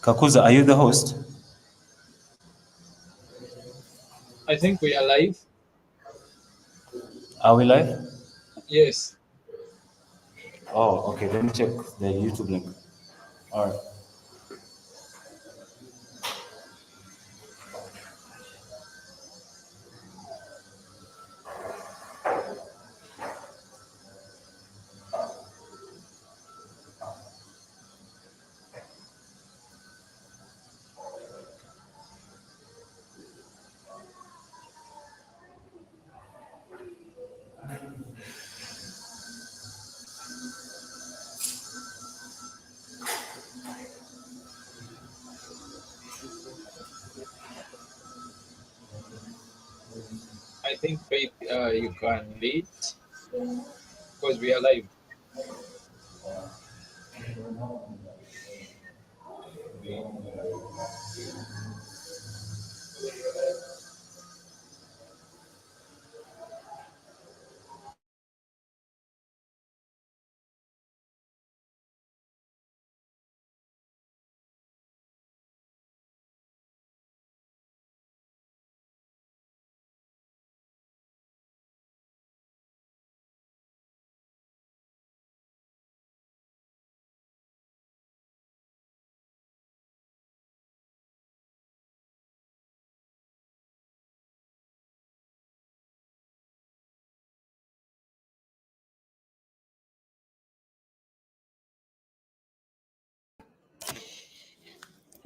Kakuza, are you the host? I think we are live. Are we live? Yes. Oh, okay. Let me check the YouTube link. All right. I think Faith, you can lead because we are live.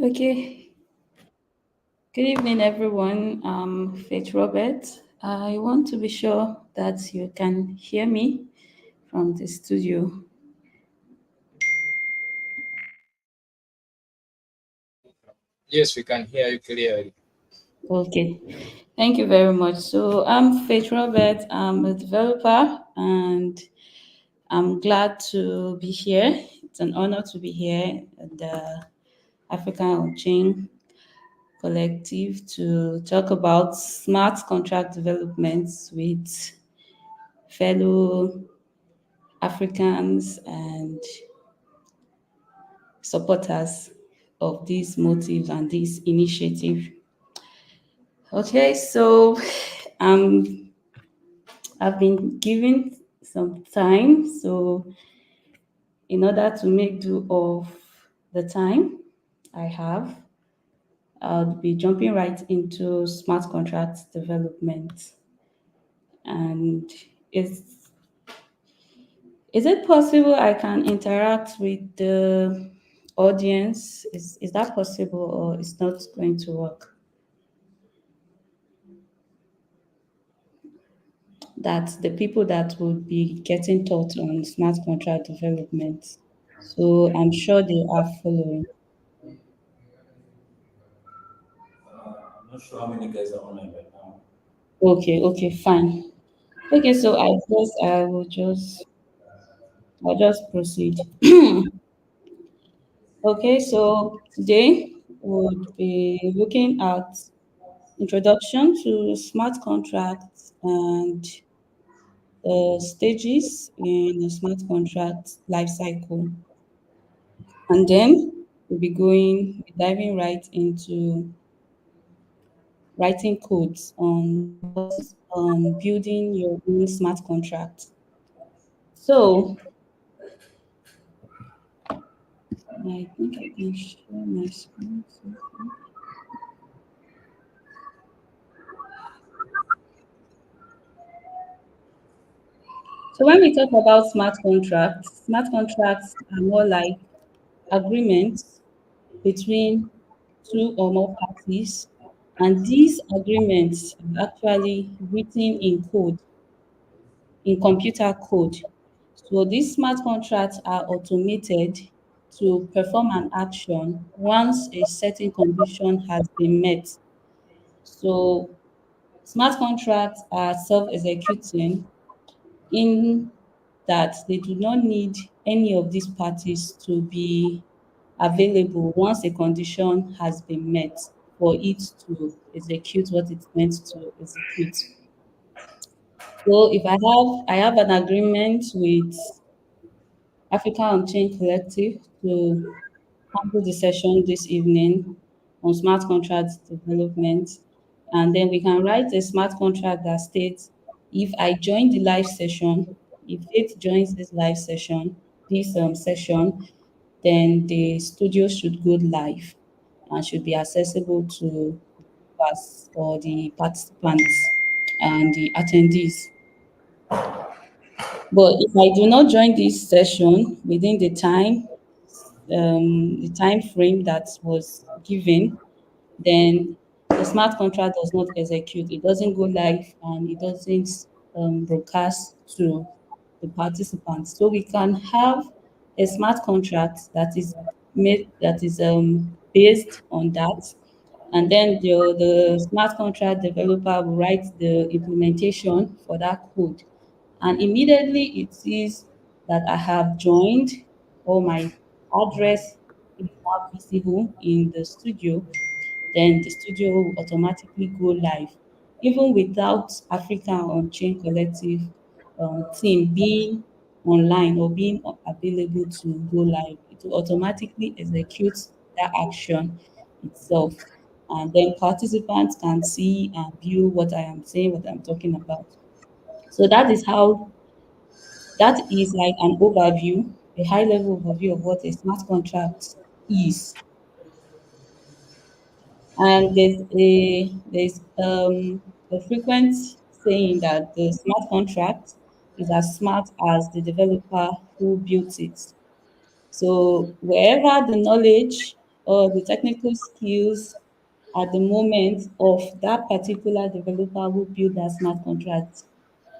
Okay. Good evening, everyone. I'm Faith Robert. I want to be sure that you can hear me from the studio. Yes, we can hear you clearly. Okay. Thank you very much. So I'm Faith Robert. I'm a developer and I'm glad to be here. It's an honor to be here at the African Onchain Collective to talk about smart contract developments with fellow Africans and supporters of these motives and this initiative. Okay, so um, I've been given some time. So in order to make do of the time I have, I'll be jumping right into smart contract development. And is it possible I can interact with the audience? Is that possible or it's not going to work? That the people that will be getting taught on smart contract development. So I'm sure they are following. I'm not sure how many guys are online right now. Okay, fine. Okay, so I'll just proceed. Okay, so today we'll be looking at introduction to smart contracts and the stages in a smart contract lifecycle. And then diving right into writing codes on building your own smart contract. So I think I can share my screen. So when we talk about smart contracts are more like agreements between two or more parties, and these agreements are actually written in computer code. So these smart contracts are automated to perform an action once a certain condition has been met. So smart contracts are self-executing in that they do not need any of these parties to be available once a condition has been met for it to execute what it's meant to execute. So if I have an agreement with Africa On Chain Collective to handle the session this evening on smart contract development. And then we can write a smart contract that states if I join the live session, if Faith joins this live session, this session, then the studio should go live and should be accessible to us or the participants and the attendees. But if I do not join this session within the time frame that was given, then the smart contract does not execute. It doesn't go live and it doesn't broadcast to the participants. So we can have a smart contract that is made that is based on that, and then the smart contract developer will write the implementation for that code, and immediately it sees that I have joined or my address is now visible in the studio, then the studio will automatically go live, even without Africa on-chain collective team being online or being available to go live. It will automatically execute that action itself. And then participants can see and view what I am saying, what I'm talking about. So that is like an overview, a high level overview of what a smart contract is. And there's a frequent saying that the smart contract is as smart as the developer who built it. So wherever the knowledge or the technical skills at the moment of that particular developer who built that smart contract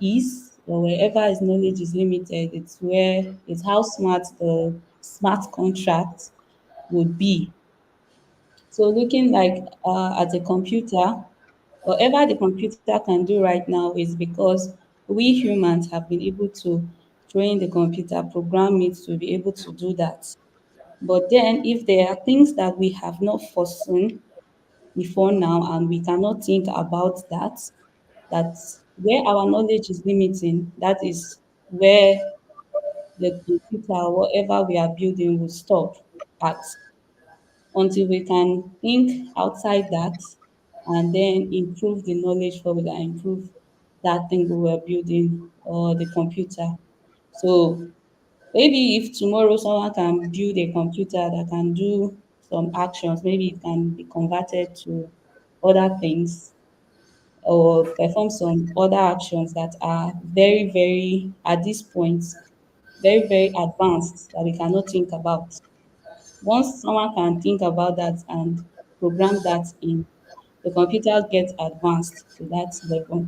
is, or wherever his knowledge is limited, it's how smart the smart contract would be. So looking like at a computer, whatever the computer can do right now is because we humans have been able to train the computer, program it to be able to do that. But then if there are things that we have not foreseen before now and we cannot think about that, that's where our knowledge is limiting, that is where the computer, whatever we are building will stop at, until we can think outside that and then improve the knowledge further, improve that thing we were building or the computer. So maybe if tomorrow someone can build a computer that can do some actions, maybe it can be converted to other things or perform some other actions that are very, very, at this point, very, very advanced that we cannot think about. Once someone can think about that and program that in, the computer gets advanced to that level,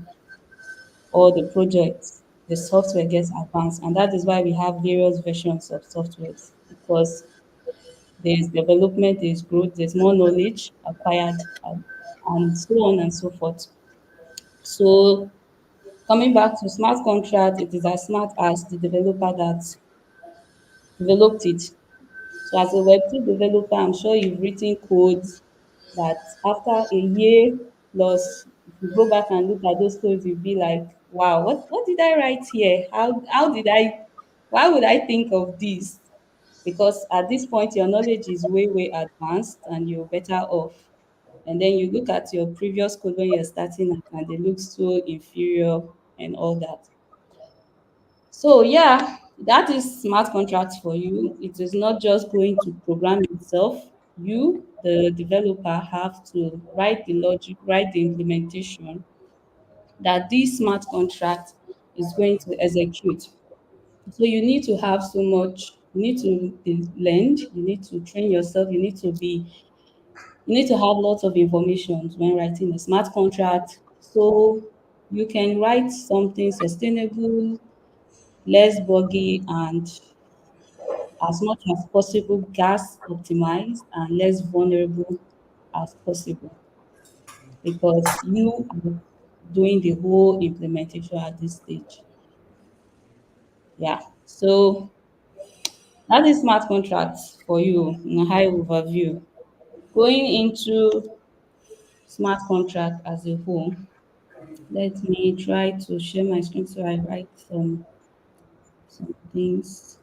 or the project, the software gets advanced. And that is why we have various versions of softwares, because there's development, there's growth, there's more knowledge acquired, and so on and so forth. So coming back to smart contract, it is as smart as the developer that developed it. So as a Web2 developer, I'm sure you've written codes that after a year plus, if you go back and look at those codes, you'll be like, wow, what did I write here? How did I, why would I think of this? Because at this point, your knowledge is way, way advanced and you're better off. And then you look at your previous code when you're starting out and they look so inferior and all that. So yeah, that is smart contracts for you. It is not just going to program itself. You, the developer, have to write the logic, write the implementation that this smart contract is going to execute. So you need to have so much, you need to be learned, you need to train yourself, you need to have lots of information when writing a smart contract. So you can write something sustainable, less buggy, and as much as possible gas optimized and less vulnerable as possible, because you are doing the whole implementation at this stage. Yeah. So that is smart contracts for you in a high overview. Going into smart contract as a whole, let me try to share my screen so I write some things.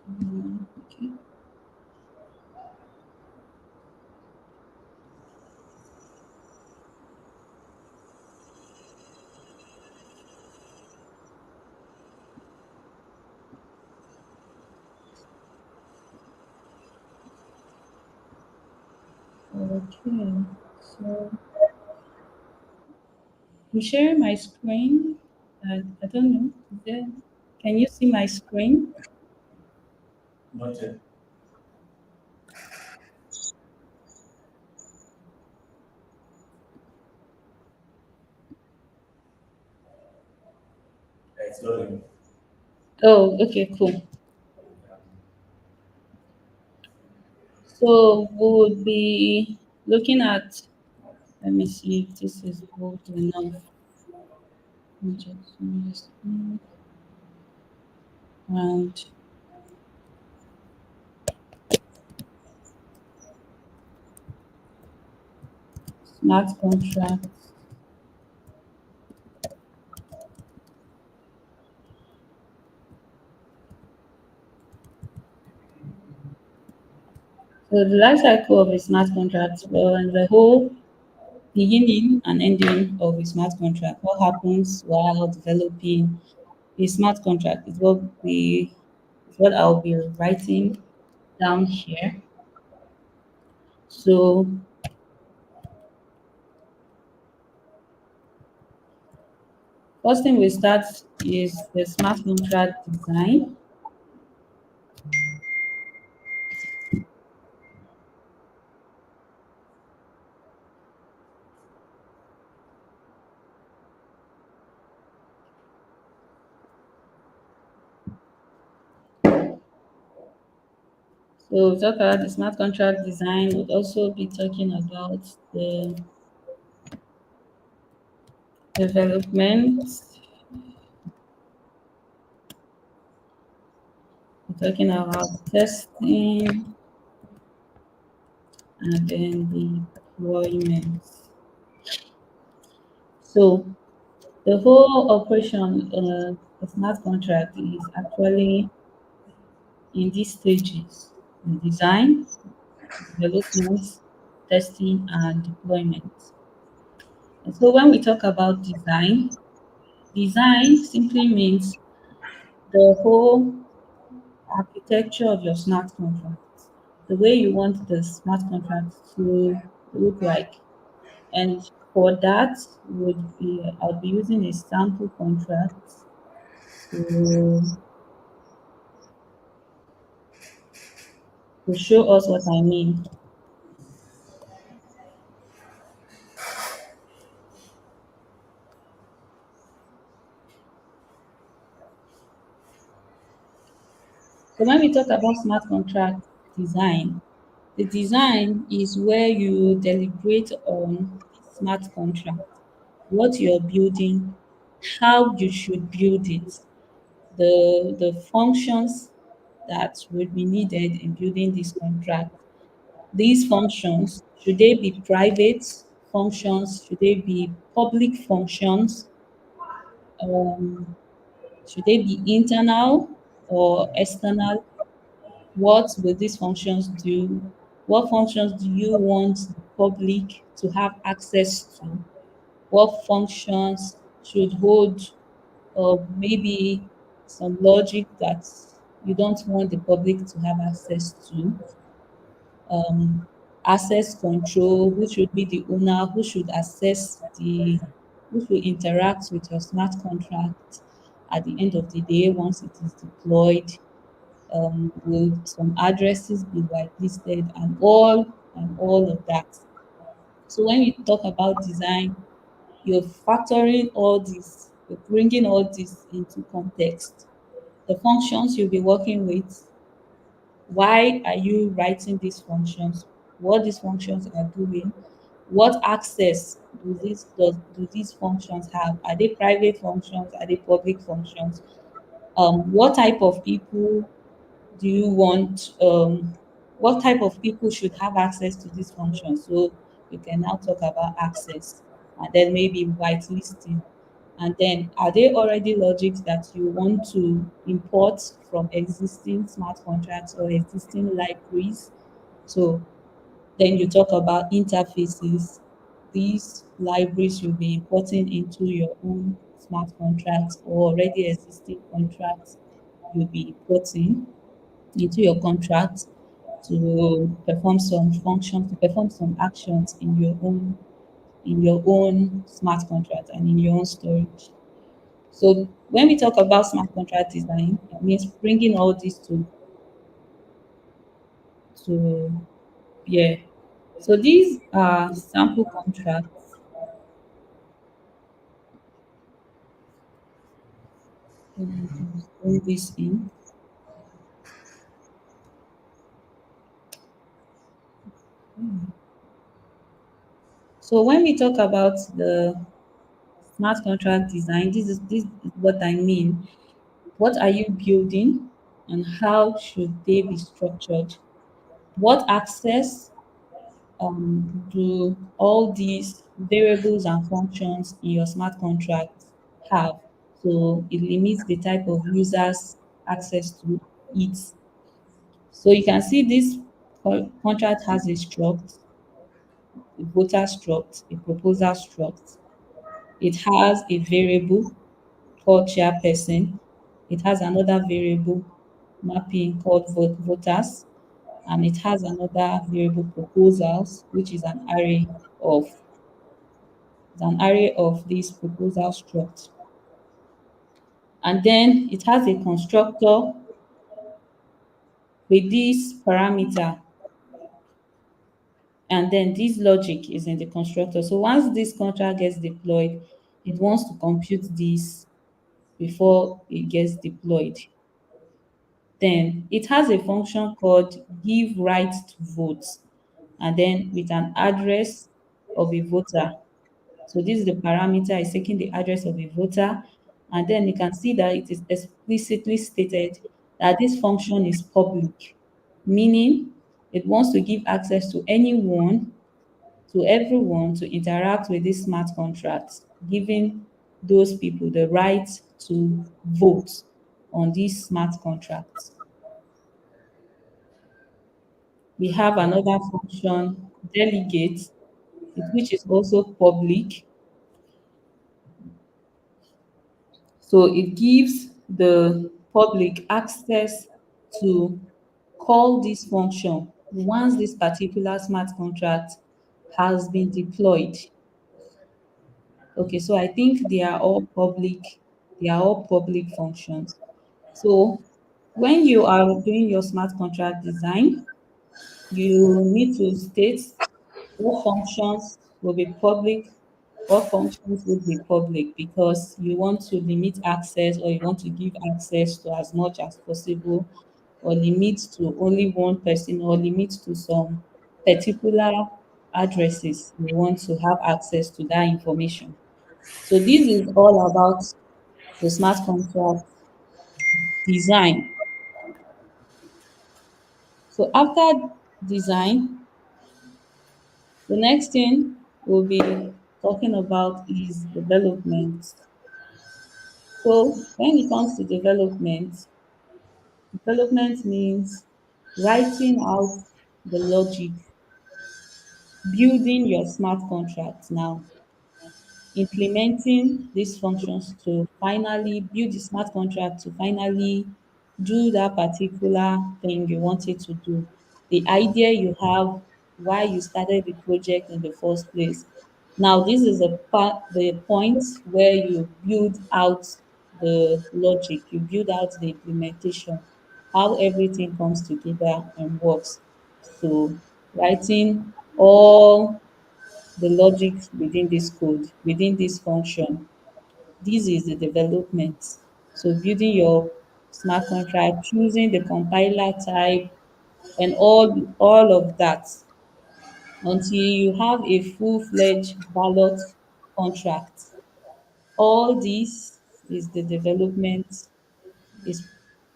Okay. Okay. So I'm sharing my screen. I don't know. Is there, can you see my screen? Not yet. It's loading. Oh, okay, cool. So we would be looking at, let me see if this is bold enough. Let me just zoom this in. And smart contracts. So the life cycle of a smart contract, well, and the whole beginning and ending of a smart contract. What happens while developing a smart contract is what I'll be writing down here. So first thing we start is the smart contract design. So we talk about the smart contract design. We'll also be talking about the development. We're talking about testing and then the deployment. So the whole operation of smart contract is actually in these stages: the design, development, testing, and deployment. And so when we talk about design, design simply means the whole architecture of your smart contract, the way you want the smart contract to look like. And for that would be I'll be using a sample contract to show us what I mean. So when we talk about smart contract design, the design is where you deliberate on the smart contract, what you're building, how you should build it, the functions that would be needed in building this contract. These functions, should they be private functions? Should they be public functions? Um, should they be internal or external? What will these functions do? What functions do you want the public to have access to? What functions should hold maybe some logic that you don't want the public to have access to? um, Access control, who should be the owner, who should access who should interact with your smart contract at the end of the day once it is deployed. Will some addresses be whitelisted and all of that. So when you talk about design, you're factoring all this, you're bringing all this into context. The functions you'll be working with, why are you writing these functions, what these functions are doing, what access do these functions have, are they private functions, are they public functions, what type of people do you want, what type of people should have access to these functions. So we can now talk about access and then maybe whitelisting And then are they already logics that you want to import from existing smart contracts or existing libraries? So then you talk about interfaces. These libraries you'll be importing into your own smart contracts or already existing contracts you'll be importing into your contract to perform some functions, to perform some actions in your own smart contract and in your own storage. So when we talk about smart contract design, it means bringing all this to yeah. So these are sample contracts. Let me just bring this in. So when we talk about the smart contract design, this is what I mean. What are you building and how should they be structured? What access do all these variables and functions in your smart contract have? So it limits the type of users access to it. So you can see this contract has a struct, a voter struct, a proposal struct. It has a variable called chairperson. It has another variable mapping called voters, and it has another variable proposals, which is an array of these proposal struct. And then it has a constructor with this parameter, and then this logic is in the constructor. So once this contract gets deployed, it wants to compute this before it gets deployed. Then it has a function called give right to vote, and then with an address of a voter. So this is the parameter, is taking the address of a voter, and then you can see that it is explicitly stated that this function is public, meaning it wants to give access to anyone, to everyone to interact with this smart contract, giving those people the right to vote on this smart contract. We have another function, delegate, which is also public. So it gives the public access to call this function once this particular smart contract has been deployed. Okay, so I think they are all public functions. So when you are doing your smart contract design, you need to state what functions will be public, what functions will be public, because you want to limit access or you want to give access to as much as possible, or limit to only one person, or limit to some particular addresses you want to have access to that information. So this is all about the smart contract design. So after design, the next thing we'll be talking about is development. So when it comes to development, development means writing out the logic, building your smart contract now, implementing these functions to finally build the smart contract to finally do that particular thing you want it to do. The idea you have why you started the project in the first place. Now, this is the point where you build out the logic, you build out the implementation, how everything comes together and works. So, writing all the logic within this code, within this function. This is the development. So building your smart contract, choosing the compiler type, and all of that until you have a full-fledged ballot contract. All this is the development is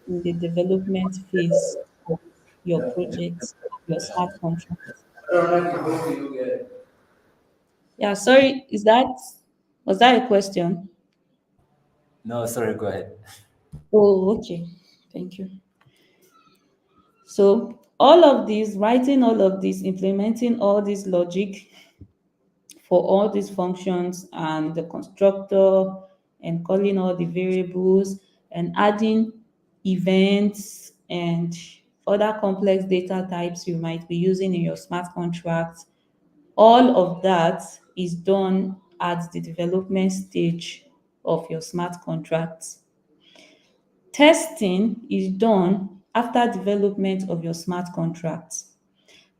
in the development phase of your project, your smart contract. Yeah, sorry, was that a question? No, sorry, go ahead. Oh, okay. Thank you. So all of this, writing all of this, implementing all this logic for all these functions and the constructor and calling all the variables and adding events and other complex data types you might be using in your smart contract, all of that is done at the development stage of your smart contract. Testing is done after development of your smart contract.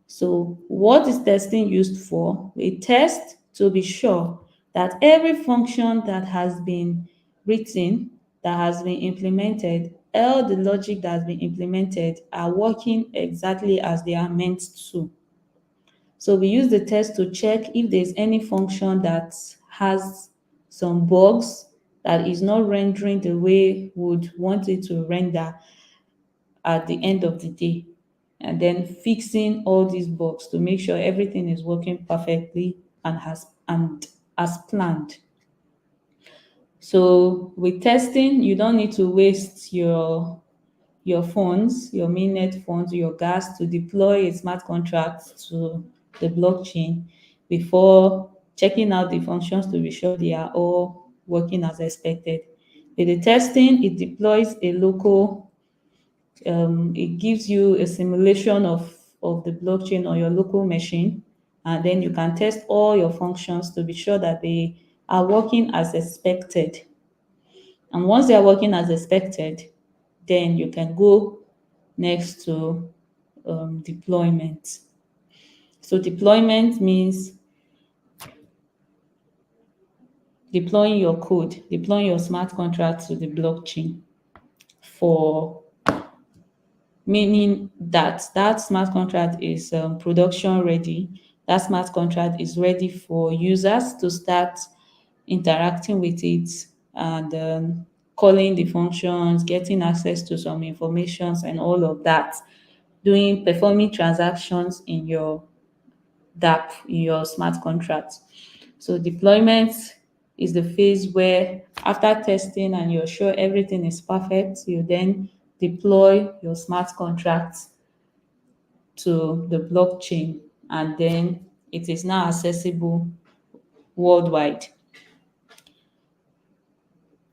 So what is testing used for? We test to be sure that every function that has been written, that has been implemented, all the logic that has been implemented are working exactly as they are meant to. So we use the test to check if there's any function that has some bugs, that is not rendering the way we would want it to render at the end of the day, and then fixing all these bugs to make sure everything is working perfectly and as planned. So with testing, you don't need to waste your funds, your mainnet funds, your gas to deploy a smart contract to the blockchain before checking out the functions to be sure they are all working as expected. With the testing, it deploys a local, it gives you a simulation of the blockchain on your local machine, and then you can test all your functions to be sure that they are working as expected. And once they are working as expected, then you can go next to deployment. So deployment means deploying your code, deploying your smart contract to the blockchain, for meaning that that smart contract is production ready. That smart contract is ready for users to start interacting with it and calling the functions, getting access to some informations and all of that, doing performing transactions in your DApp, in your smart contract. So deployment is the phase where after testing and you're sure everything is perfect, you then deploy your smart contract to the blockchain, and then it is now accessible worldwide,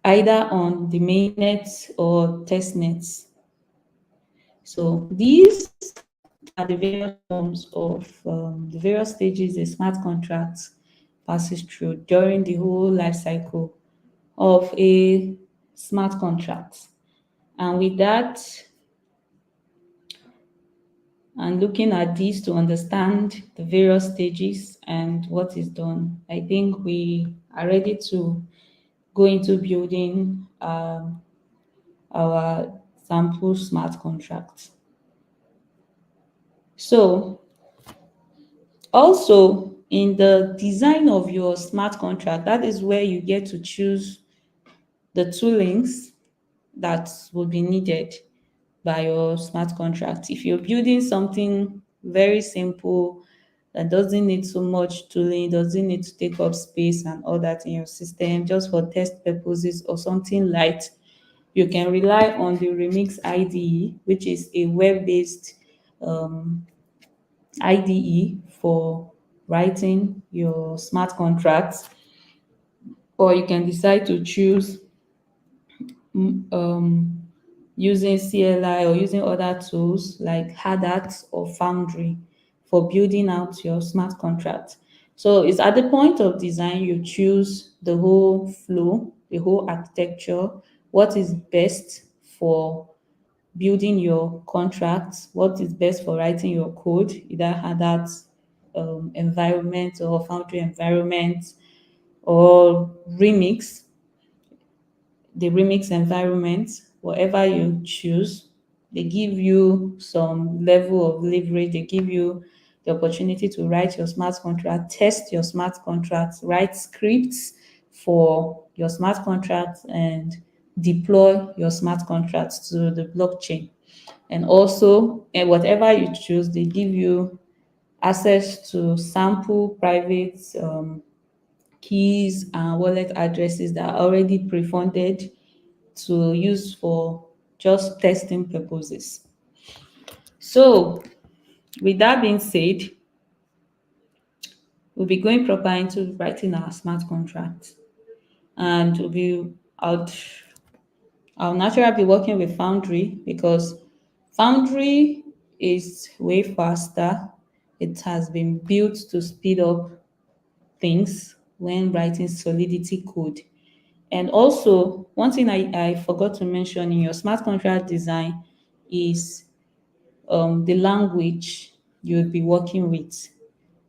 either on the mainnet or testnets. So these are the various forms of the various stages a smart contract passes through during the whole life cycle of a smart contract. And with that, and looking at these to understand the various stages and what is done, I think we are ready to go into building our sample smart contract. So also in the design of your smart contract, that is where you get to choose the toolings that will be needed by your smart contract. If you're building something very simple that doesn't need so much tooling, doesn't need to take up space and all that in your system, just for test purposes or something light, you can rely on the Remix IDE, which is a web-based um, IDE for writing your smart contracts, or you can decide to choose um, using CLI or using other tools like Hadat or Foundry for building out your smart contract. So it's at the point of design you choose the whole flow, the whole architecture, what is best for building your contracts, what is best for writing your code, either Hadat environment or Foundry environment or Remix, the Remix environment, whatever you choose. They give you some level of leverage. They give you the opportunity to write your smart contract, test your smart contract, write scripts for your smart contract, and deploy your smart contracts to the blockchain. And also, whatever you choose, they give you access to sample private keys and wallet addresses that are already pre-funded to use for just testing purposes. So, with that being said, we'll be going proper into writing our smart contract, and I'll I'll naturally be working with Foundry because Foundry is way faster. It has been built to speed up things when writing Solidity code. And also, one thing I forgot to mention in your smart contract design is the language you'll be working with.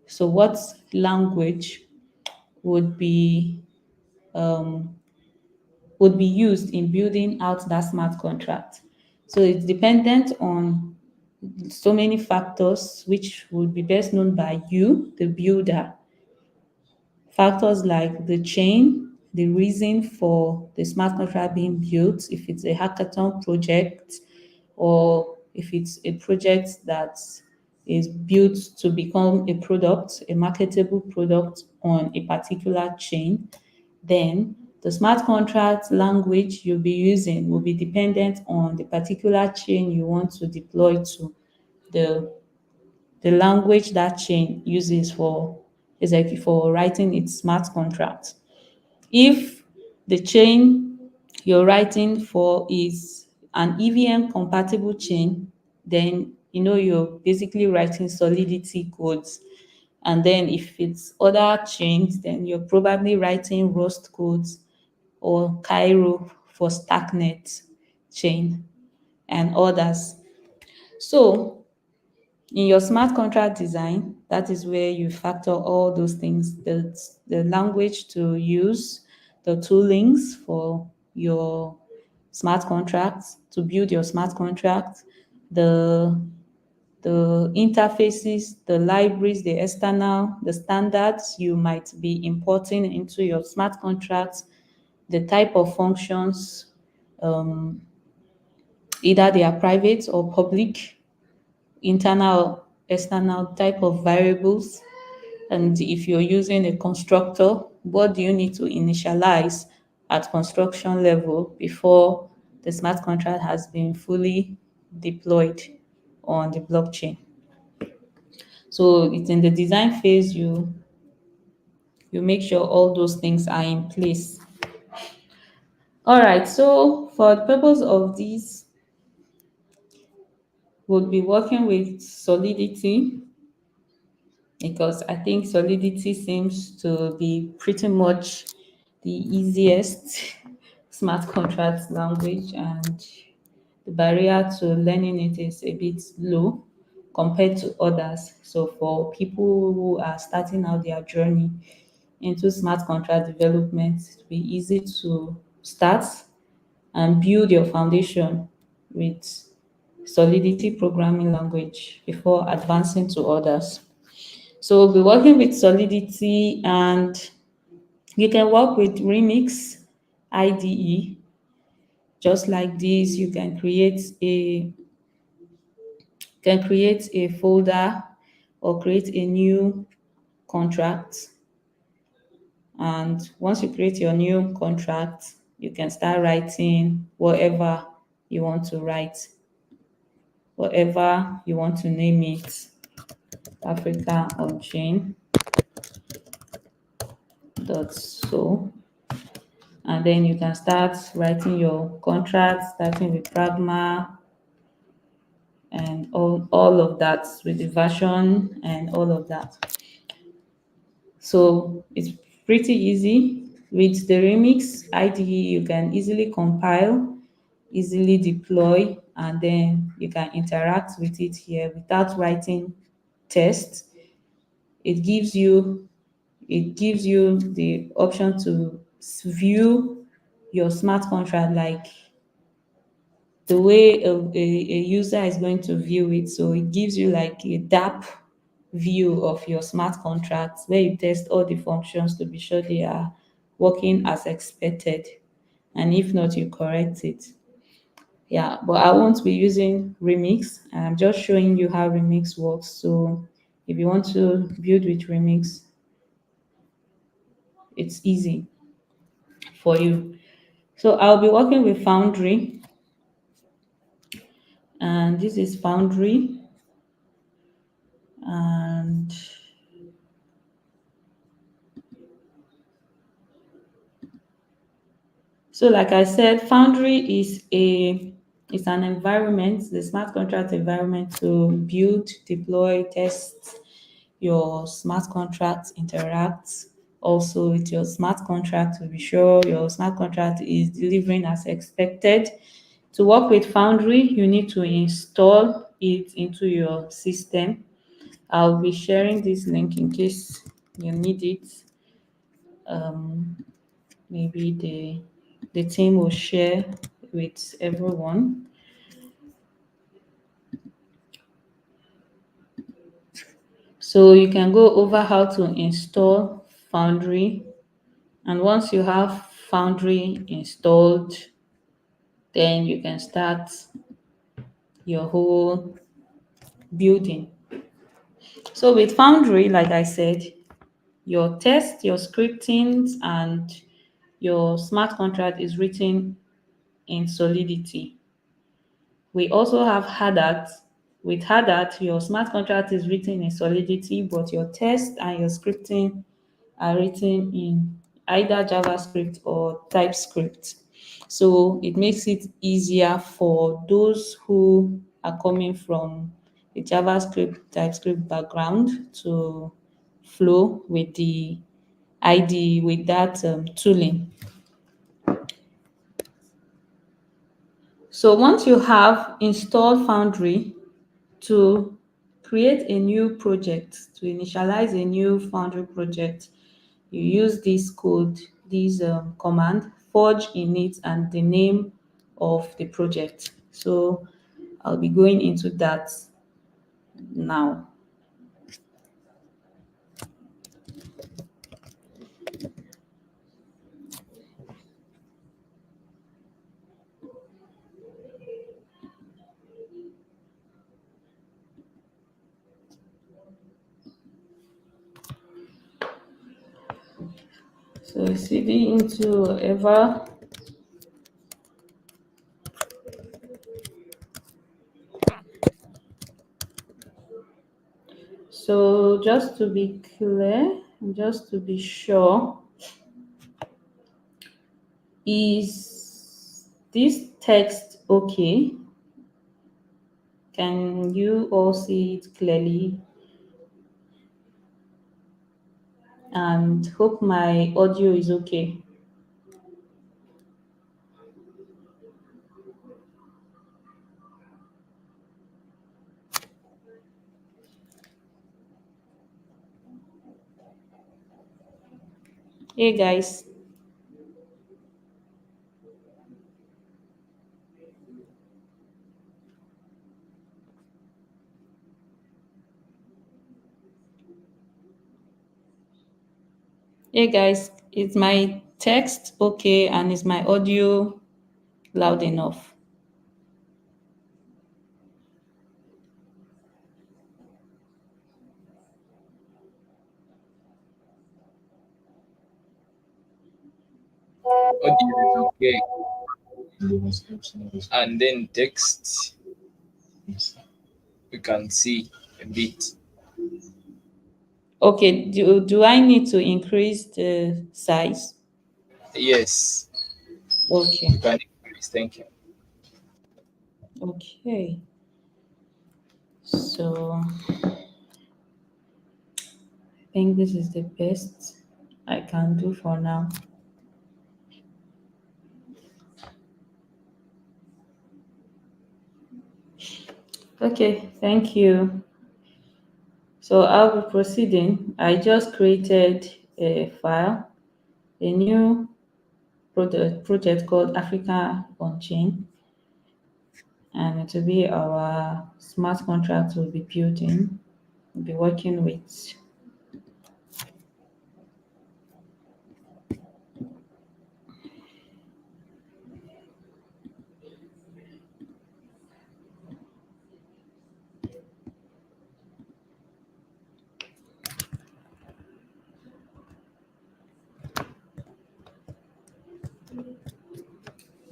So, what language would be um, would be used in building out that smart contract? So, it's dependent on so many factors, which would be best known by you, the builder. Factors like the chain, the reason for the smart contract being built, if it's a hackathon project or if it's a project that is built to become a product, a marketable product on a particular chain, then the smart contract language you'll be using will be dependent on the particular chain you want to deploy to. The language that chain uses for is like for writing its smart contract. If the chain you're writing for is an EVM compatible chain, then you're basically writing Solidity codes. And then if it's other chains, then you're probably writing Rust codes or Cairo for Stacknet chain and others. So in your smart contract design, that is where you factor all those things, the language to use, the toolings for your smart contracts, to build your smart contract, the interfaces, the libraries, the external, the standards you might be importing into your smart contracts, the type of functions, um, either they are private or public, internal, external type of variables. And if you're using a constructor, what do you need to initialize at construction level before the smart contract has been fully deployed on the blockchain? So it's in the design phase you make sure all those things are in place. All right, so for the purpose of this, we'll be working with Solidity because I think Solidity seems to be pretty much the easiest smart contract language, and the barrier to learning it is a bit low compared to others. So for people who are starting out their journey into smart contract development, it will be easy to start and build your foundation with Solidity programming language before advancing to others. So we'll be working with Solidity, and you can work with Remix IDE. Just like this, you can create a folder or create a new contract. And once you create your new contract, you can start writing whatever you want to write, whatever you want to name it. Africa Onchain dot so, and then you can start writing your contract, starting with Pragma and all of that, with the version and all of that. So it's pretty easy. With the Remix IDE, you can easily compile, easily deploy, and then you can interact with it here without writing tests. It gives you the option to view your smart contract like the way a user is going to view it. So it gives you like a DApp view of your smart contracts where you test all the functions to be sure they are working as expected. And if not, you correct it. Yeah, but I won't be using Remix. I'm just showing you how Remix works. So if you want to build with Remix, it's easy for you. So I'll be working with Foundry, and this is Foundry. And so, like I said, Foundry is an environment, the smart contract environment to build, deploy, test your smart contract, interact also with your smart contract to be sure your smart contract is delivering as expected. To work with Foundry, you need to install it into your system. I'll be sharing this link in case you need it. Um, Maybe the team will share with everyone. So you can go over how to install Foundry, and once you have Foundry installed, then you can start your whole building. So with Foundry, like I said, your test, your scripting, and your smart contract is written in Solidity. We also have Hadat. With Hadat, your smart contract is written in Solidity, but your test and your scripting are written in either JavaScript or TypeScript. So it makes it easier for those who are coming from the JavaScript, TypeScript background to flow with the IDE, with that tooling. So once you have installed Foundry, to create a new project, to initialize a new Foundry project, you use this code, this command, forge init, and the name of the project. So I'll be going into that now. So cd into ever. So just to be clear, just to be sure, is this text okay? Can you all see it clearly? And hope my audio is okay. Hey guys. Hey guys, is my text okay and is my audio loud enough? Audio is okay. And then text, we can see a bit. Okay, do I need to increase the size? Yes, you Okay, can increase. Thank you. okay. So I think this is the best I can do for now. Okay, thank you. So I'll be proceeding. I just created a file, a new project called Africa Onchain, and it will be our smart contract we'll be building, we'll be working with.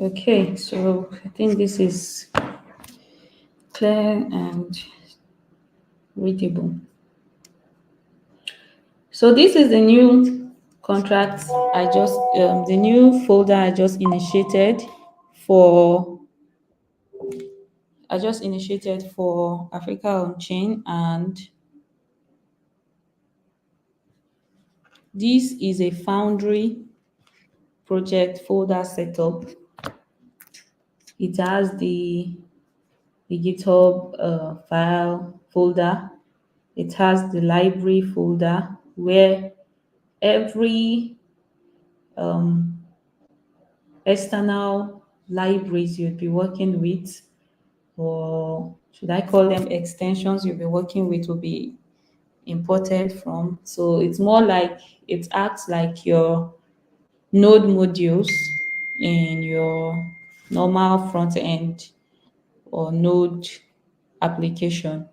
Okay, so I think this is clear and readable. So this is the new contract the new folder for I just initiated for Africa Onchain, and this is a Foundry project folder setup. It has the GitHub file folder. It has the library folder where every um, external libraries you'll be working with, or should I call them extensions you'll be working with, will be imported from. So it's more like it acts like your node modules in your normal front end or node application.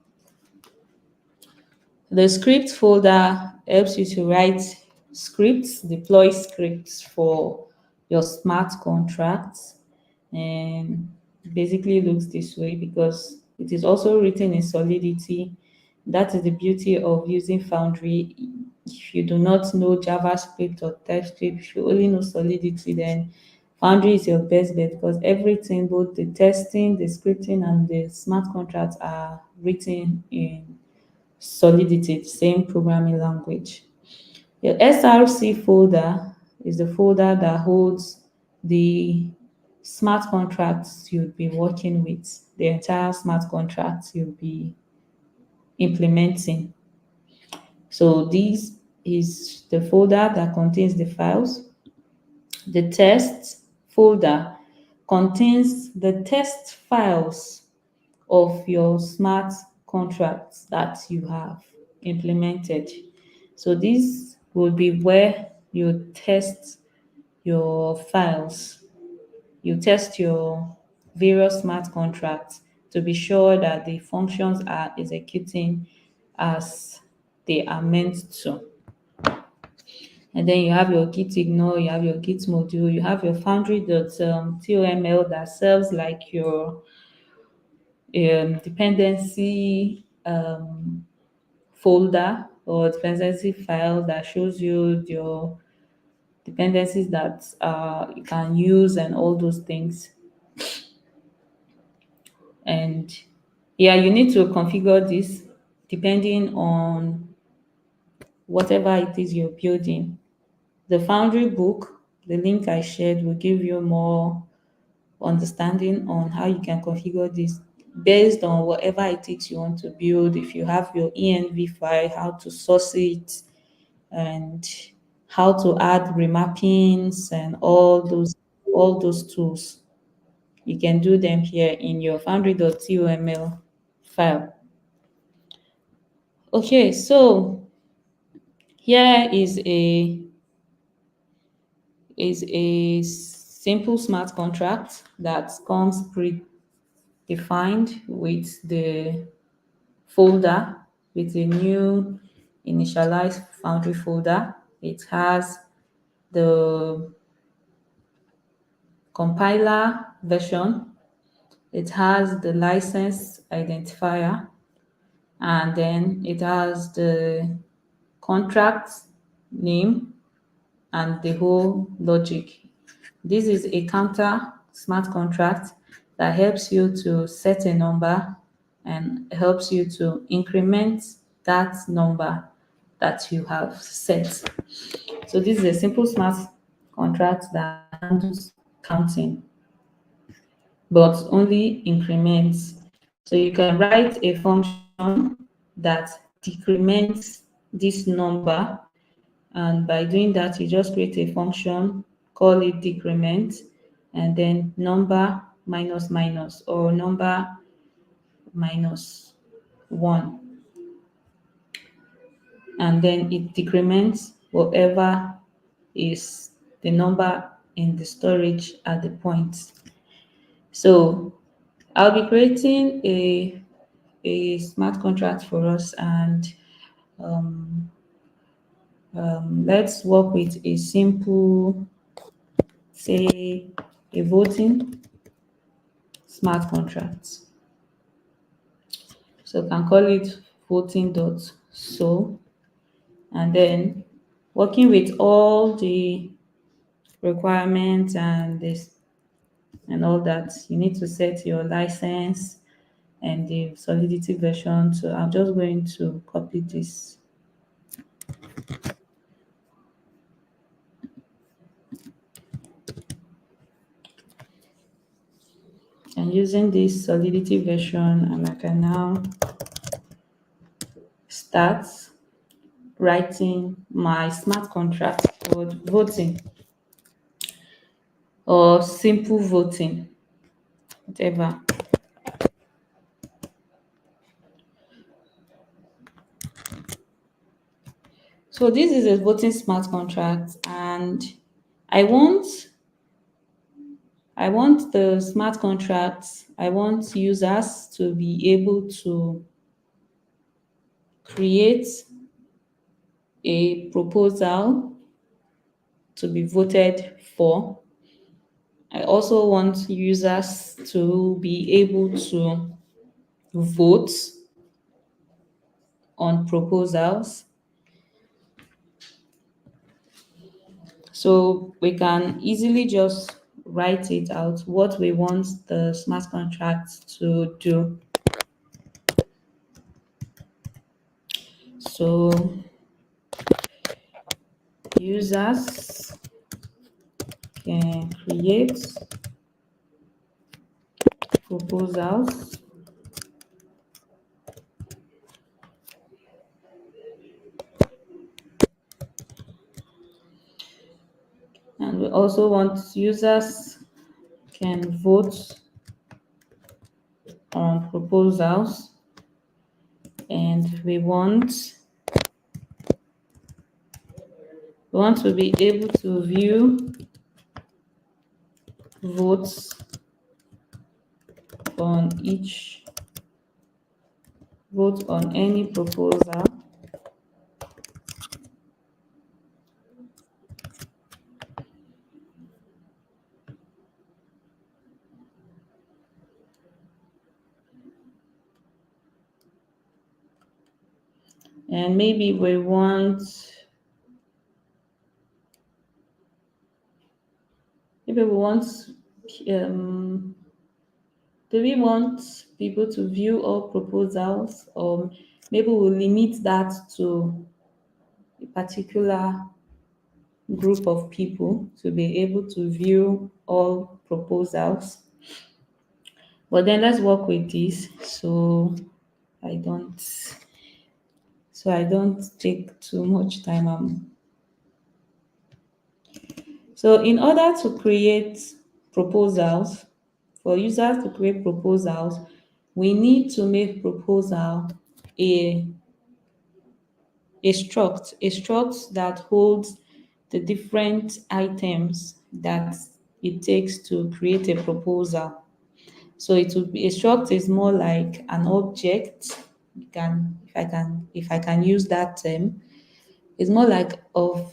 The script folder helps you to write scripts, deploy scripts for your smart contracts, and basically looks this way because it is also written in Solidity. That is the beauty of using Foundry. If you do not know JavaScript or TypeScript, if you only know Solidity, then Foundry is your best bet because everything, both the testing, the scripting, and the smart contracts are written in Solidity, the same programming language. Your SRC folder is the folder that holds the smart contracts you'll be working with, the entire smart contracts you'll be implementing. So this is the folder that contains the files. The test folder contains the test files of your smart contracts that you have implemented. So this will be where you test your files. You test your various smart contracts to be sure that the functions are executing as they are meant to. And then you have your git ignore, you have your git module, you have your foundry.toml that serves like your dependency folder or dependency file that shows you your dependencies that you can use and all those things. And yeah, you need to configure this depending on whatever it is you're building. The Foundry book, the link I shared, will give you more understanding on how you can configure this based on whatever it is you want to build. If you have your env file, how to source it, and how to add remappings and all those tools. You can do them here in your foundry.toml file. Okay, so here is a simple smart contract that comes predefined with the folder, with a new initialized Foundry folder. It has the compiler version, it has the license identifier, and then it has the contract name and the whole logic. This is a counter smart contract that helps you to set a number and helps you to increment that number that you have set. So this is a simple smart contract that handles counting, but only increments. So you can write a function that decrements this number, and by doing that, you just create a function, call it decrement, and then number minus minus or number minus 1, and then it decrements whatever is the number in the storage at the point. So I'll be creating a smart contract for us, and let's work with a simple, say, a voting smart contract. So you can call it voting.so, and then working with all the requirements and this and all that, you need to set your license and the solidity version. So I'm just going to copy this. And using this solidity version, and I can now start writing my smart contract for voting or simple voting, whatever. So this is a voting smart contract, and I want I want the smart contracts, I want users to be able to create a proposal to be voted for. I also want users to be able to vote on proposals. So we can easily just write it out what we want the smart contract to do. So users can create proposals and we also want users can vote on proposals, and we want to be able to view votes on each vote on any proposal, and maybe we want um do we want people to view all proposals, or maybe we'll limit that to a particular group of people to be able to view all proposals? But then let's work with this I don't I don't take too much time. So in order to create proposals, for users to create proposals, we need to make proposal a a struct that holds the different items that it takes to create a proposal. So it would be a struct is more like an object. You can if I can use that term, it's more like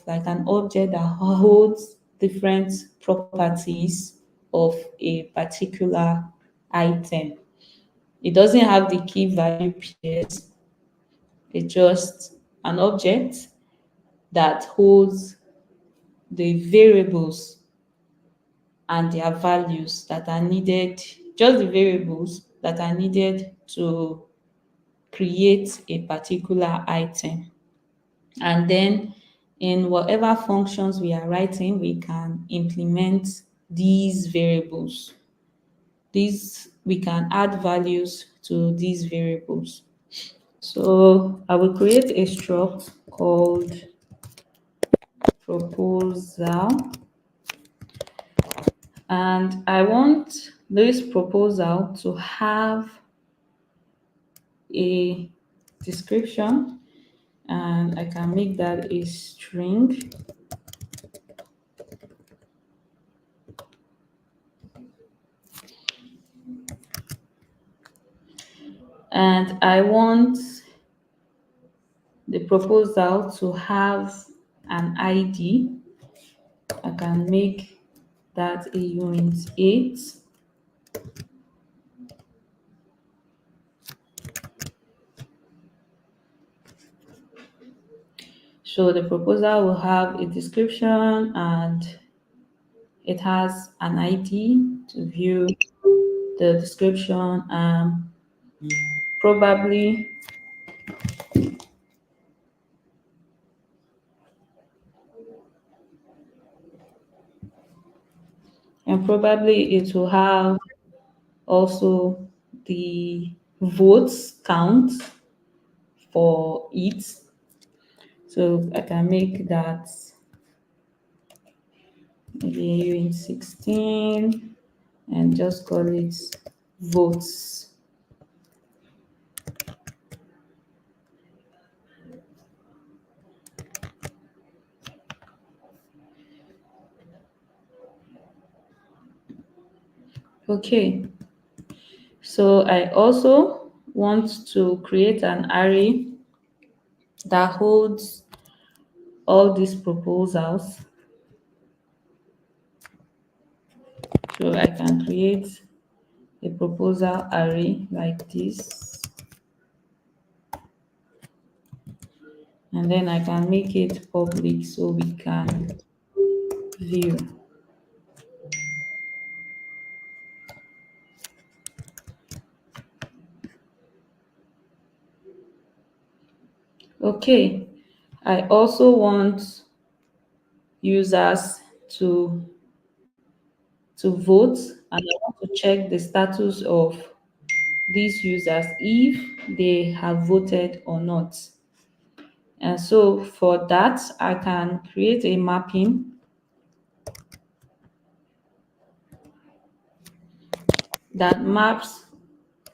an object that holds different properties of a particular item. It doesn't have the key value pairs. It's just an object that holds the variables and their values that are needed, just the variables that are needed to create a particular item. And then in whatever functions we are writing, we can implement these variables. These we can add values to these variables. So I will create a struct called proposal, and I want this proposal to have a description, and I can make that a string. And I want the proposal to have an ID. I can make That's a unit 8. So the proposal will have a description and it has an ID to view the description, probably probably it will have also the votes count for it. So I can make that maybe in 16 and just call it votes. Okay, so I also want to create an array that holds all these proposals. So I can create a proposal array like this, and then I can make it public so we can view. Okay, I also want users to vote, and I want to check the status of these users if they have voted or not. And so for that, I can create a mapping that maps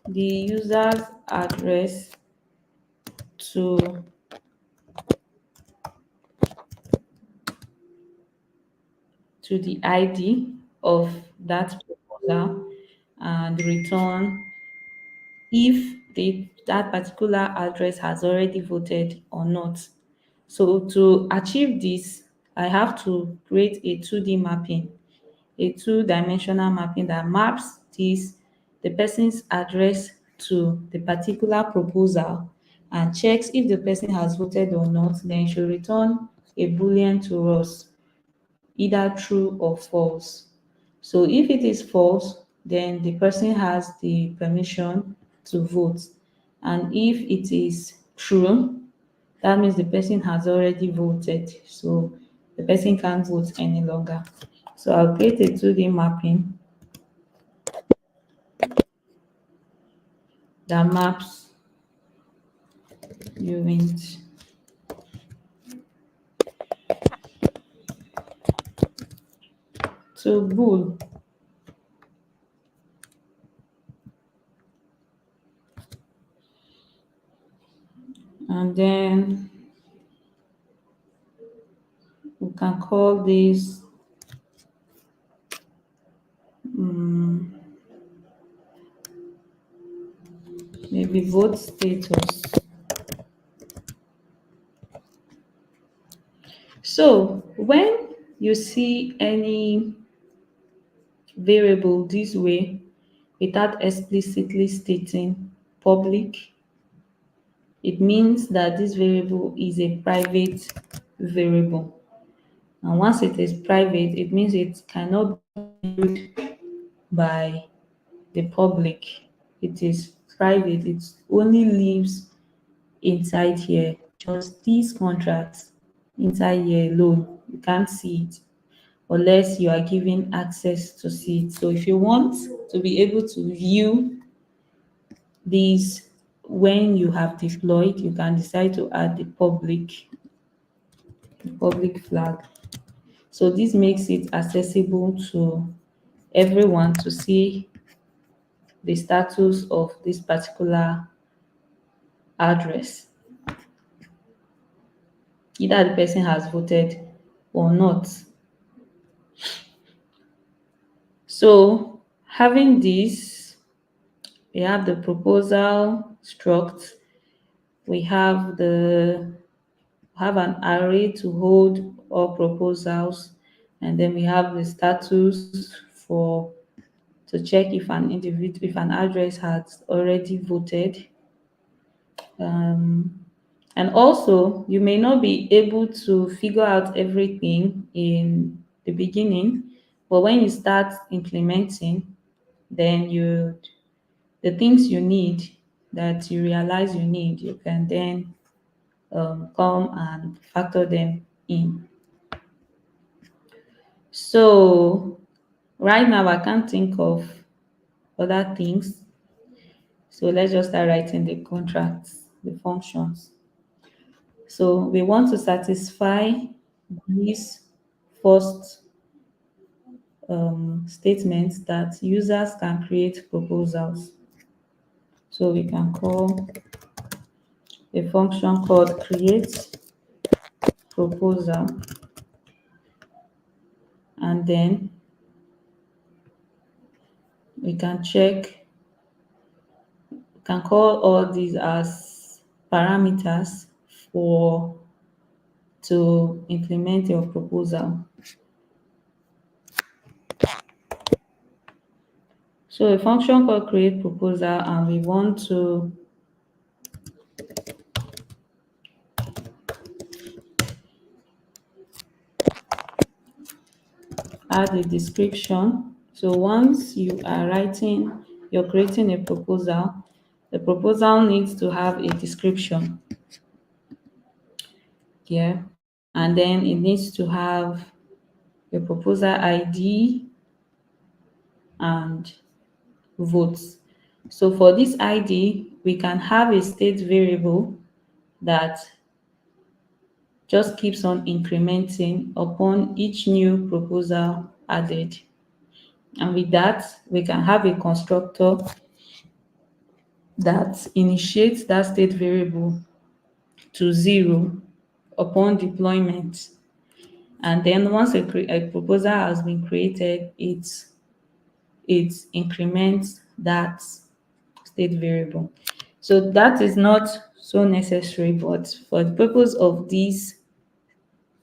the user's address to the ID of that proposal and return if that particular address has already voted or not. So to achieve this, I have to create a 2D mapping, a two-dimensional mapping that maps the person's address to the particular proposal and checks if the person has voted or not. Then it should return a boolean to us, either true or false. So if it is false, then the person has the permission to vote. And if it is true, that means the person has already voted. So the person can't vote any longer. So I'll create a 2D mapping that maps unit to bool. And then we can call this maybe vote status. So when you see any variable this way without explicitly stating public, it means that this variable is a private variable. And once it is private, it means it cannot be viewed by the public. It is private. It only lives inside here. Just these contracts inside here alone. You can't see it unless you are given access to see it. So if you want to be able to view these when you have deployed, you can decide to add the public flag. So this makes it accessible to everyone to see the status of this particular address, either the person has voted or not. So having this, we have the proposal struct, we have an array to hold all proposals, And then we have the status for to check if an individual, if an address has already voted. Um, and also, you may not be able to figure out everything in the beginning, but when you start implementing, then the things you need that you realize you need, you can then come and factor them in. So right now, I can't think of other things. So let's just start writing the contracts, the functions. So we want to satisfy these first statements that users can create proposals. So we can call a function called create proposal, and then we can check, we can call all these as parameters for to implement your proposal. So a function called create proposal, and we want to add a description. So once you are writing, you're creating a proposal, the proposal needs to have a description here, and then it needs to have a proposal ID and votes. So for this ID, we can have a state variable that just keeps on incrementing upon each new proposal added. And with that, we can have a constructor that initiates that state variable to 0 upon deployment. And then once a proposal has been created, it increments that state variable. So that is not so necessary, but for the purpose of this,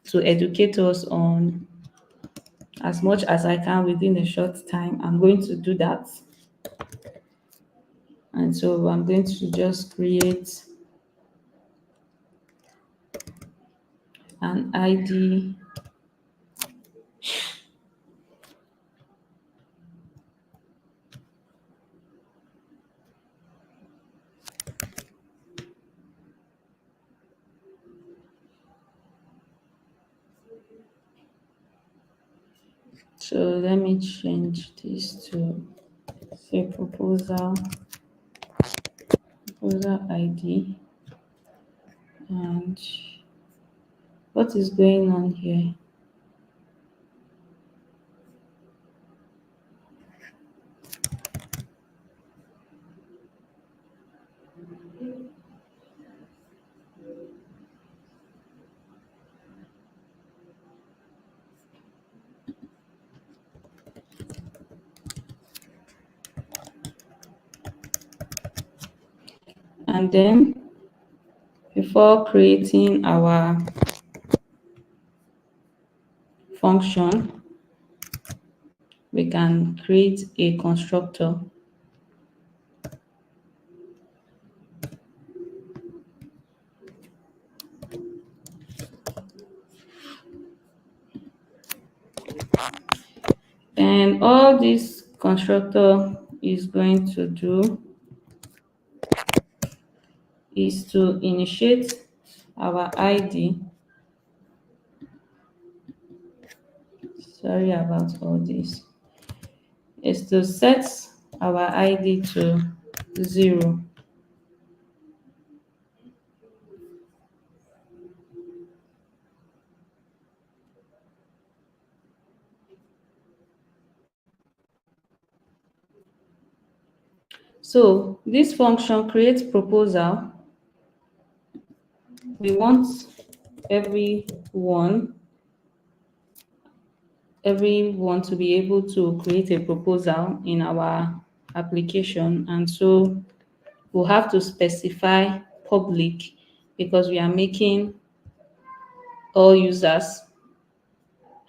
to educate us on as much as I can within a short time, I'm going to do that. And so I'm going to just create an ID So let me change this to say proposal ID. And what is going on here? And then before creating our function, we can create a constructor. And all this constructor is going to do is to initiate our ID. Sorry about all this. Is to set our ID to 0. So this function creates proposal. We want everyone everyone to be able to create a proposal in our application, and so we'll have to specify public because we are making all users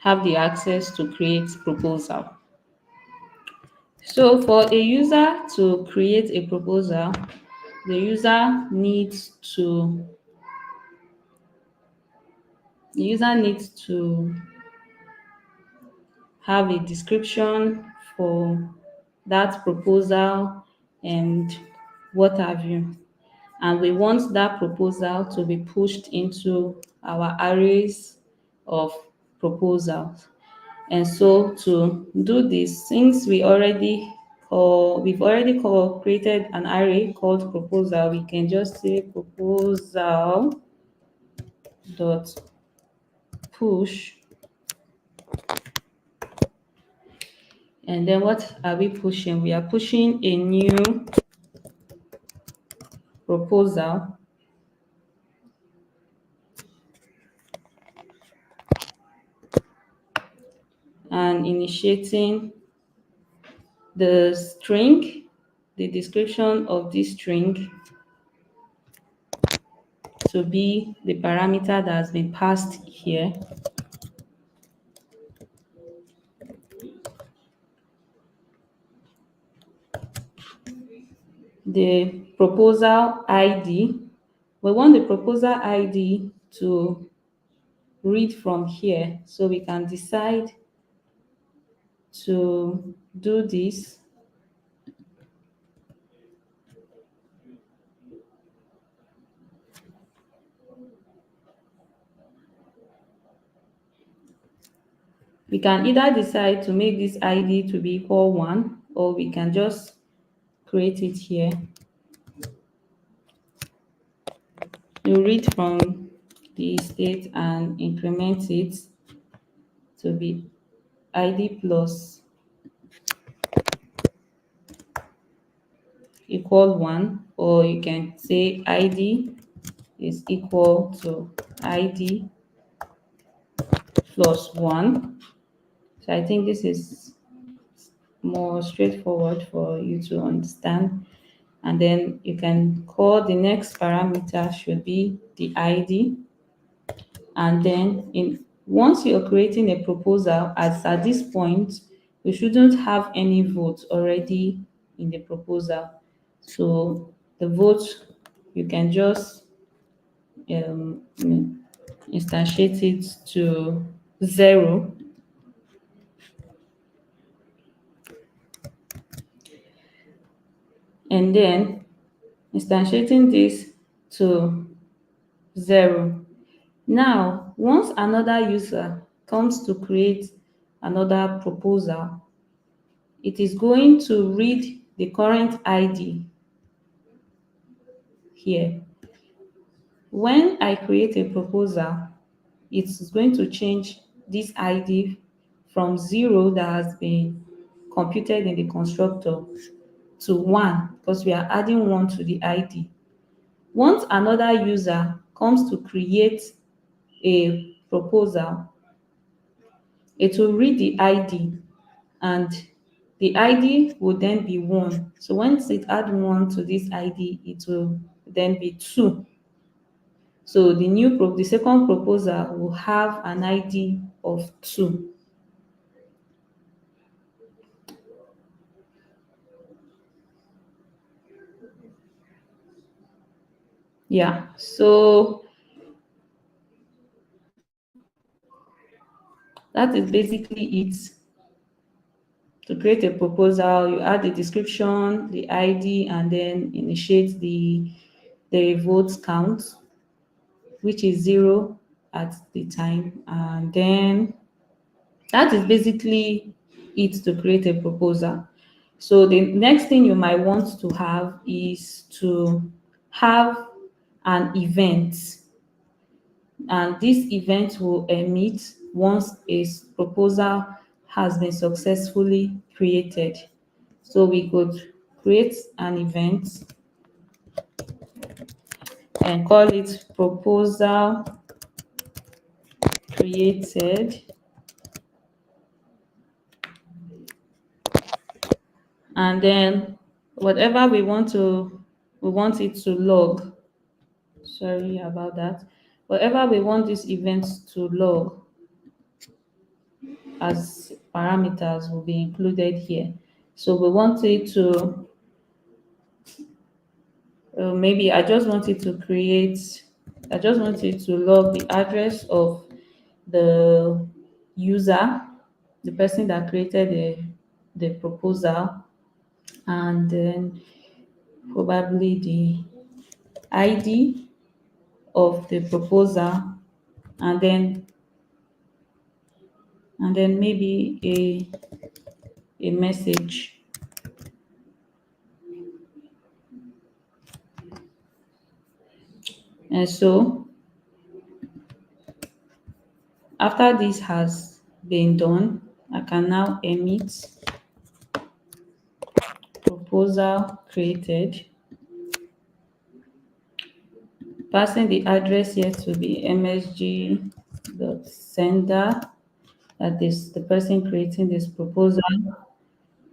have the access to create proposal. So for a user to create a proposal, the user needs to have a description for that proposal and what have you. And we want that proposal to be pushed into our arrays of proposals. And so to do this, since we've already created an array called proposal, we can just say proposal dot push. And then what are we pushing? We are pushing a new proposal and initiating the string, the description of this string to be the parameter that has been passed here. The proposal ID, we want the proposal ID to read from here, so we can decide to do this. We can either decide to make this ID to be equal 1, or we can just create it here. You read from the state and increment it to be ID plus equal 1, or you can say ID is equal to ID plus 1. So I think this is more straightforward for you to understand. And then you can call the next parameter should be the ID. And then once you're creating a proposal, as at this point, you shouldn't have any votes already in the proposal. So the vote, you can just instantiate it to 0. And then instantiating this to 0. Now, once another user comes to create another proposal, it is going to read the current ID here. When I create a proposal, it's going to change this ID from 0 that has been computed in the constructor to 1, because we are adding 1 to the ID. Once another user comes to create a proposal, it will read the ID, and the ID will then be 1. So once it add 1 to this ID, it will then be 2. So the second proposal will have an ID of 2. Yeah, so that is basically it. To create a proposal, you add the description, the ID, and then initiate the votes count, which is 0 at the time. And then that is basically it to create a proposal. So the next thing you might want to have is to have an event, and this event will emit once a proposal has been successfully created. So we could create an event and call it proposal created, and then whatever we want it to log. Sorry about that. Whatever we want this event to log, as parameters will be included here. So we want it to, maybe I just want it to log the address of the user, the person that created the proposal, and then probably the ID of the proposal, and then maybe a message. And so after this has been done, I can now emit proposal created, passing the address here to be msg.sender, that is the person creating this proposal,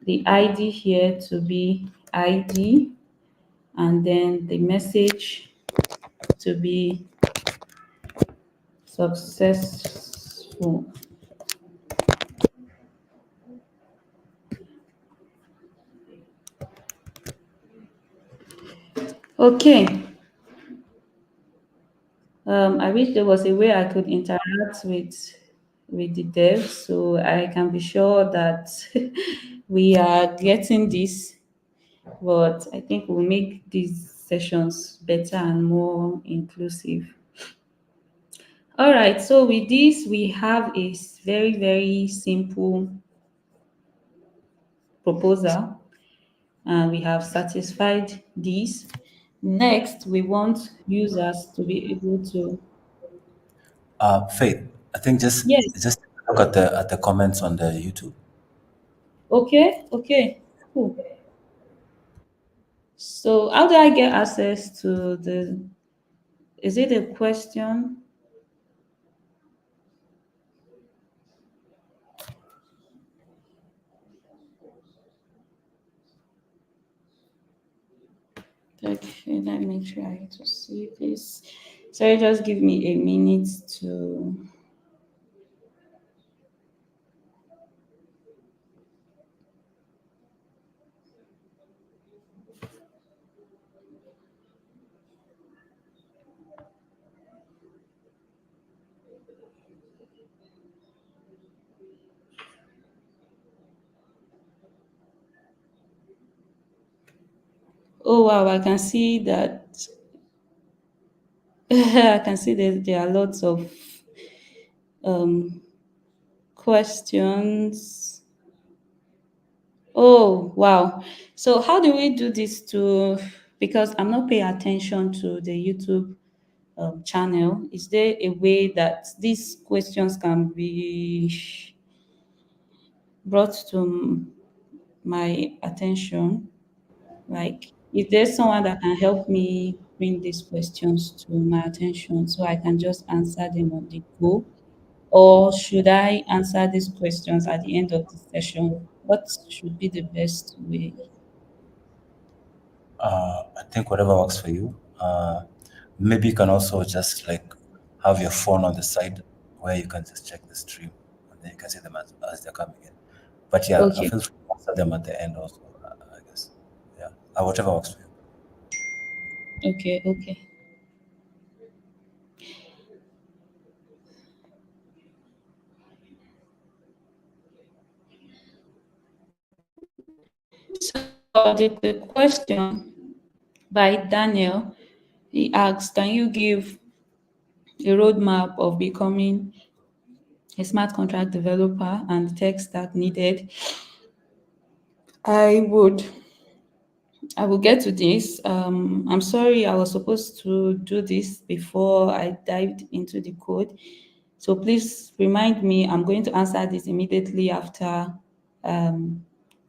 the ID here to be ID, and then the message to be successful. Okay. I wish there was a way I could interact with the devs so I can be sure that we are getting this. But I think we'll make these sessions better and more inclusive. All right. So with this, we have a very, very simple proposal, and we have satisfied this. Next, we want users to be able to, Faith, I think yes, just look at the comments on the YouTube. okay, okay, cool. So how do I get access to is it a question? Okay, let me try to see this. Sorry, just give me a minute to, oh wow, I can see that I can see that there are lots of um questions. Oh wow. So how do we do this to, because I'm not paying attention to the YouTube channel, is there a way that these questions can be brought to my attention? Like, is there someone that can help me bring these questions to my attention so I can just answer them on the go? Or should I answer these questions at the end of the session? What should be the best way? I think whatever works for you. Maybe you can also just like have your phone on the side where you can just check the stream and then you can see them as they're coming in. But yeah, I Okay, feel free to answer them at the end also, I guess. Yeah, whatever works for you. okay, okay. So the question by Daniel, he asks, can you give a roadmap of becoming a smart contract developer and the tech stack needed? I would I will get to this. I'm sorry, I was supposed to do this before I dived into the code. So please remind me. I'm going to answer this immediately after um,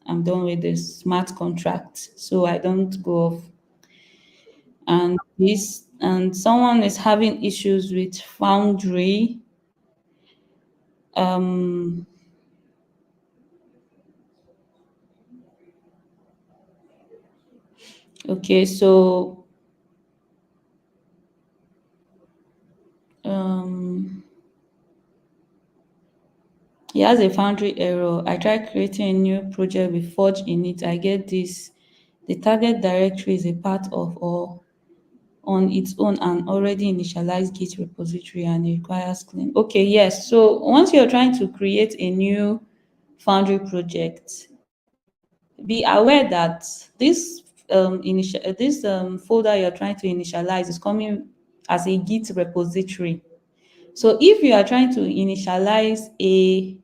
I'm done with the smart contract, so I don't go off. And someone is having issues with Foundry. Um, okay, so um, He has a foundry error. I tried creating a new project with Forge in it. I get this. The target directory is a part of or on its own an already initialized Git repository and it requires clean. Okay, yes. So once you're trying to create a new Foundry project, be aware that this folder you're trying to initialize is coming as a Git repository. So if you are trying to initialize a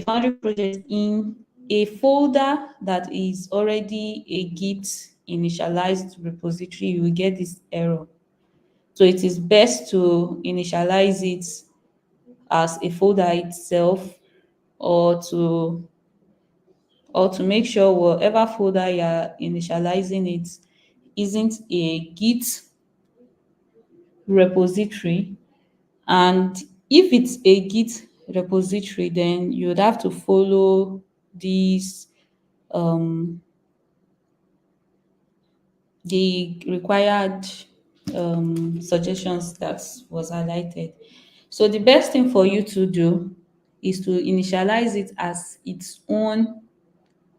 Foundry project in a folder that is already a Git initialized repository, you will get this error. So it is best to initialize it as a folder itself, or to make sure whatever folder you're initializing it isn't a Git repository. And if it's a Git repository, then you'd have to follow these um, the required suggestions that was highlighted. So the best thing for you to do is to initialize it as its own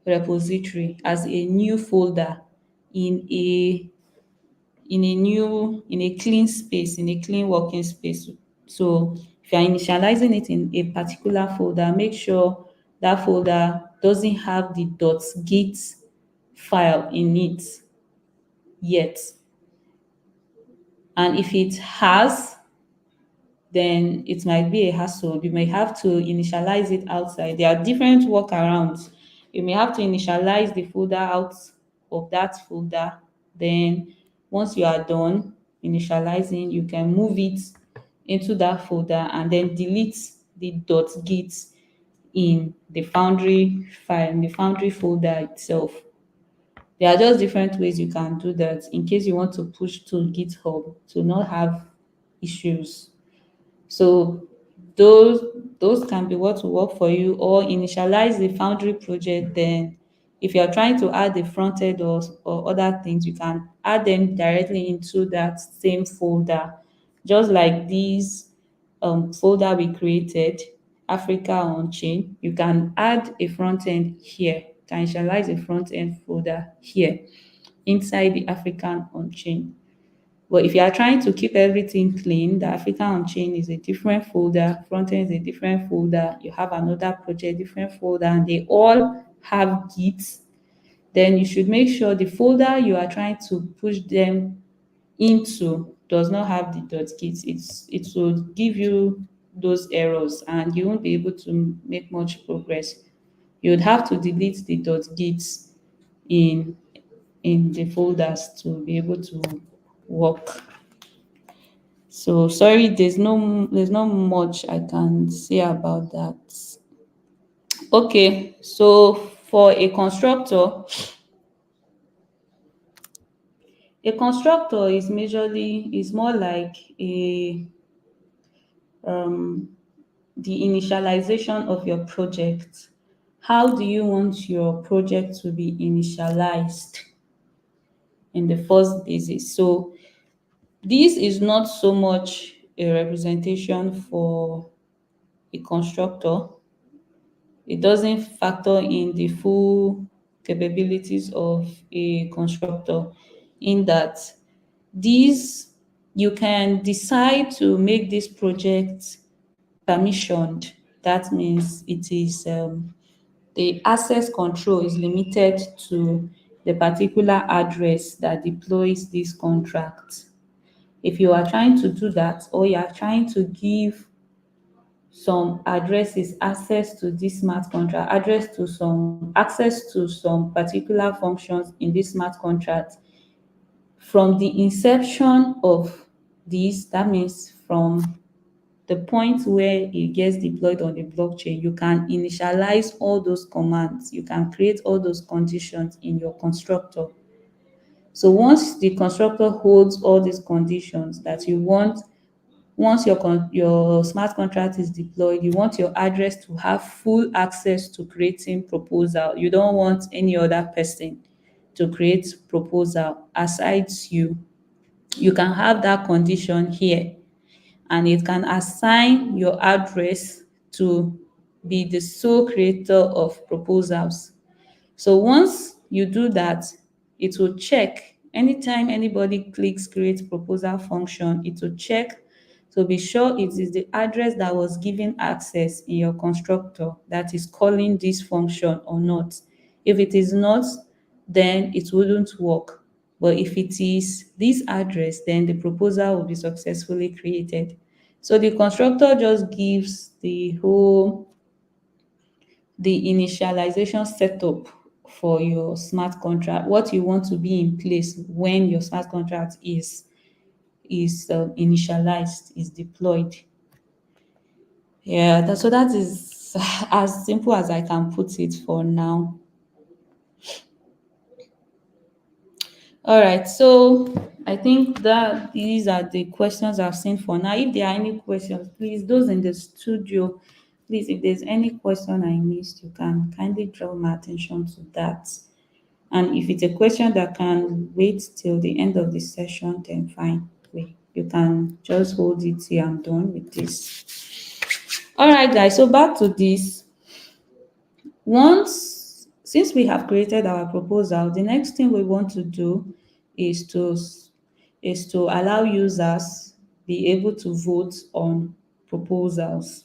repository, as a new folder in a clean space, in a clean working space. So if you are initializing it in a particular folder, make sure that folder doesn't have the .git file in it yet. And if it has, then it might be a hassle. You may have to initialize it outside. There are different workarounds. You may have to initialize the folder out of that folder. Then once you are done initializing, you can move it into that folder and then delete the .git in the Foundry file, in the Foundry folder itself. There are just different ways you can do that in case you want to push to GitHub to not have issues. So those those can be what will work for you, or initialize the Foundry project. Then if you are trying to add the front end or other things, you can add them directly into that same folder, just like this folder we created, Africa Onchain. You can add a front end here. You can initialize a front end folder here inside the African Onchain. But if you are trying to keep everything clean, the African on-chain is a different folder, frontend is a different folder, you have another project, different folder, and they all have Git, then you should make sure the folder you are trying to push them into does not have the .git. It will give you those errors and you won't be able to make much progress. You would have to delete the .git in the folders to be able to work. So sorry, there's not much I can say about that. Okay, so for a constructor is more like a the initialization of your project. How do you want your project to be initialized in the first basis? So this is not so much a representation for a constructor. It doesn't factor in the full capabilities of a constructor, in that these you can decide to make this project permissioned. That means it is the access control is limited to the particular address that deploys this contract. If you are trying to do that, or you are trying to give some addresses access to this smart contract, access to some particular functions in this smart contract from the inception of this, that means from the point where it gets deployed on the blockchain, you can initialize all those commands, you can create all those conditions in your constructor. So once the constructor holds all these conditions that you want, once your smart contract is deployed, you want your address to have full access to creating proposal. You don't want any other person to create proposal aside you. You can have that condition here, and it can assign your address to be the sole creator of proposals. So once you do that, it will check anytime anybody clicks create proposal function, it will check to be sure it is the address that was given access in your constructor that is calling this function or not. If it is not, then it wouldn't work. But if it is this address, then the proposal will be successfully created. So the constructor just gives the initialization setup for your smart contract, what you want to be in place when your smart contract is initialized, is deployed. Yeah, so that is as simple as I can put it for now. All right, so I think that these are the questions I've seen for now. If there are any questions, please, those in the studio, please, if there's any question I missed, you can kindly draw my attention to that. And if it's a question that can wait till the end of the session, then fine. You can just hold it till I'm done with this. All right, guys, so back to this. Since we have created our proposal, the next thing we want to do is to allow users be able to vote on proposals.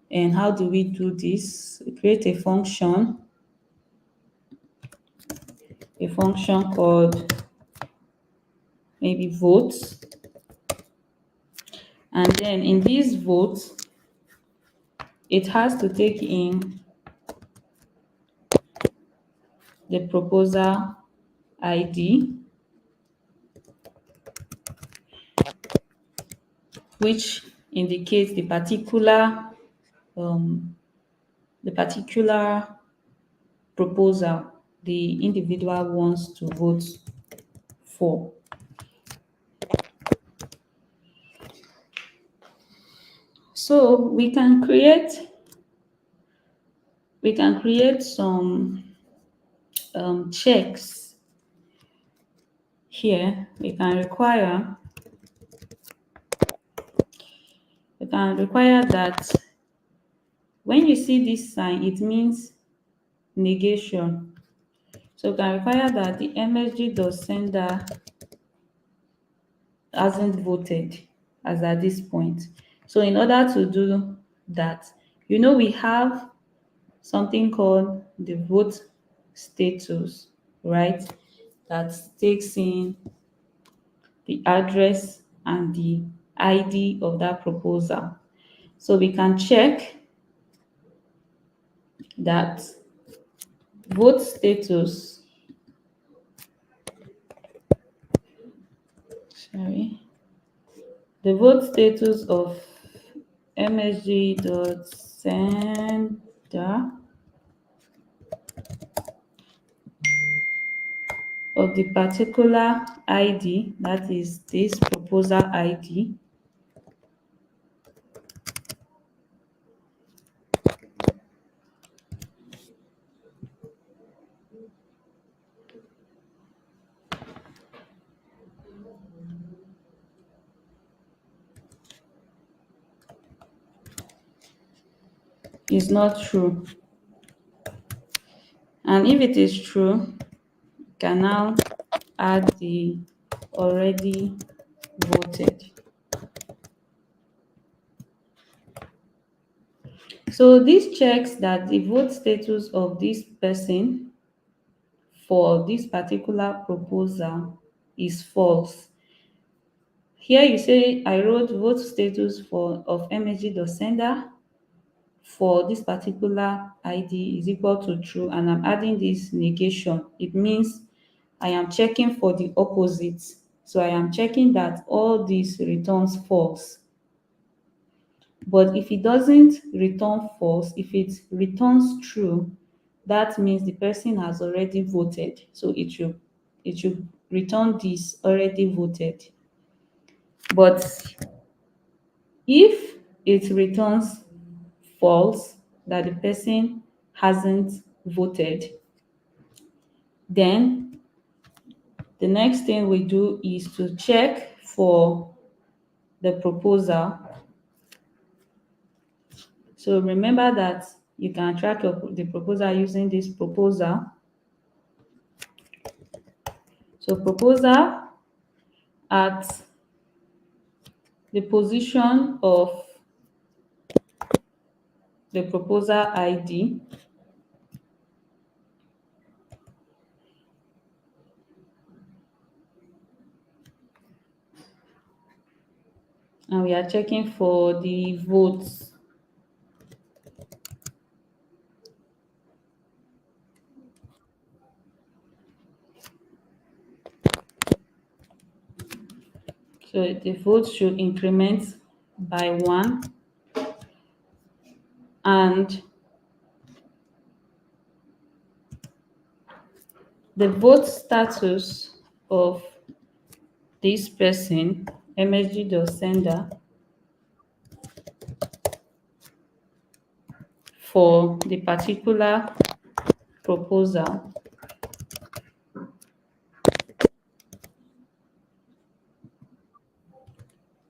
And how do we do this? We create a function called maybe vote. And then in this vote, it has to take in the proposal ID, which indicates um, the particular proposal the individual wants to vote for. So we can create some checks here. We can require that when you see this sign, it means negation. So we can require that the msg.sender hasn't voted as at this point. So in order to do that, we have something called the vote status, right? That takes in the address and the ID of that proposal. So we can check that vote status, the vote status of msg.sender of the particular ID, that is this proposal ID, is not true. And if it is true, you can now add the already voted. So this checks that the vote status of this person for this particular proposal is false. Here you say I wrote vote status of msg.sender for this particular ID is equal to true, and I'm adding this negation. It means I am checking for the opposite. So I am checking that all this returns false. But if it doesn't return false, if it returns true, that means the person has already voted. So it should return this already voted. But if it returns false, that the person hasn't voted, then the next thing we do is to check for the proposal. So remember that You can track the proposal using this proposal. So proposal at the position of the proposal ID. And we are checking for the votes. So the votes should increment by 1, and the vote status of this person, MSG.sender, for the particular proposal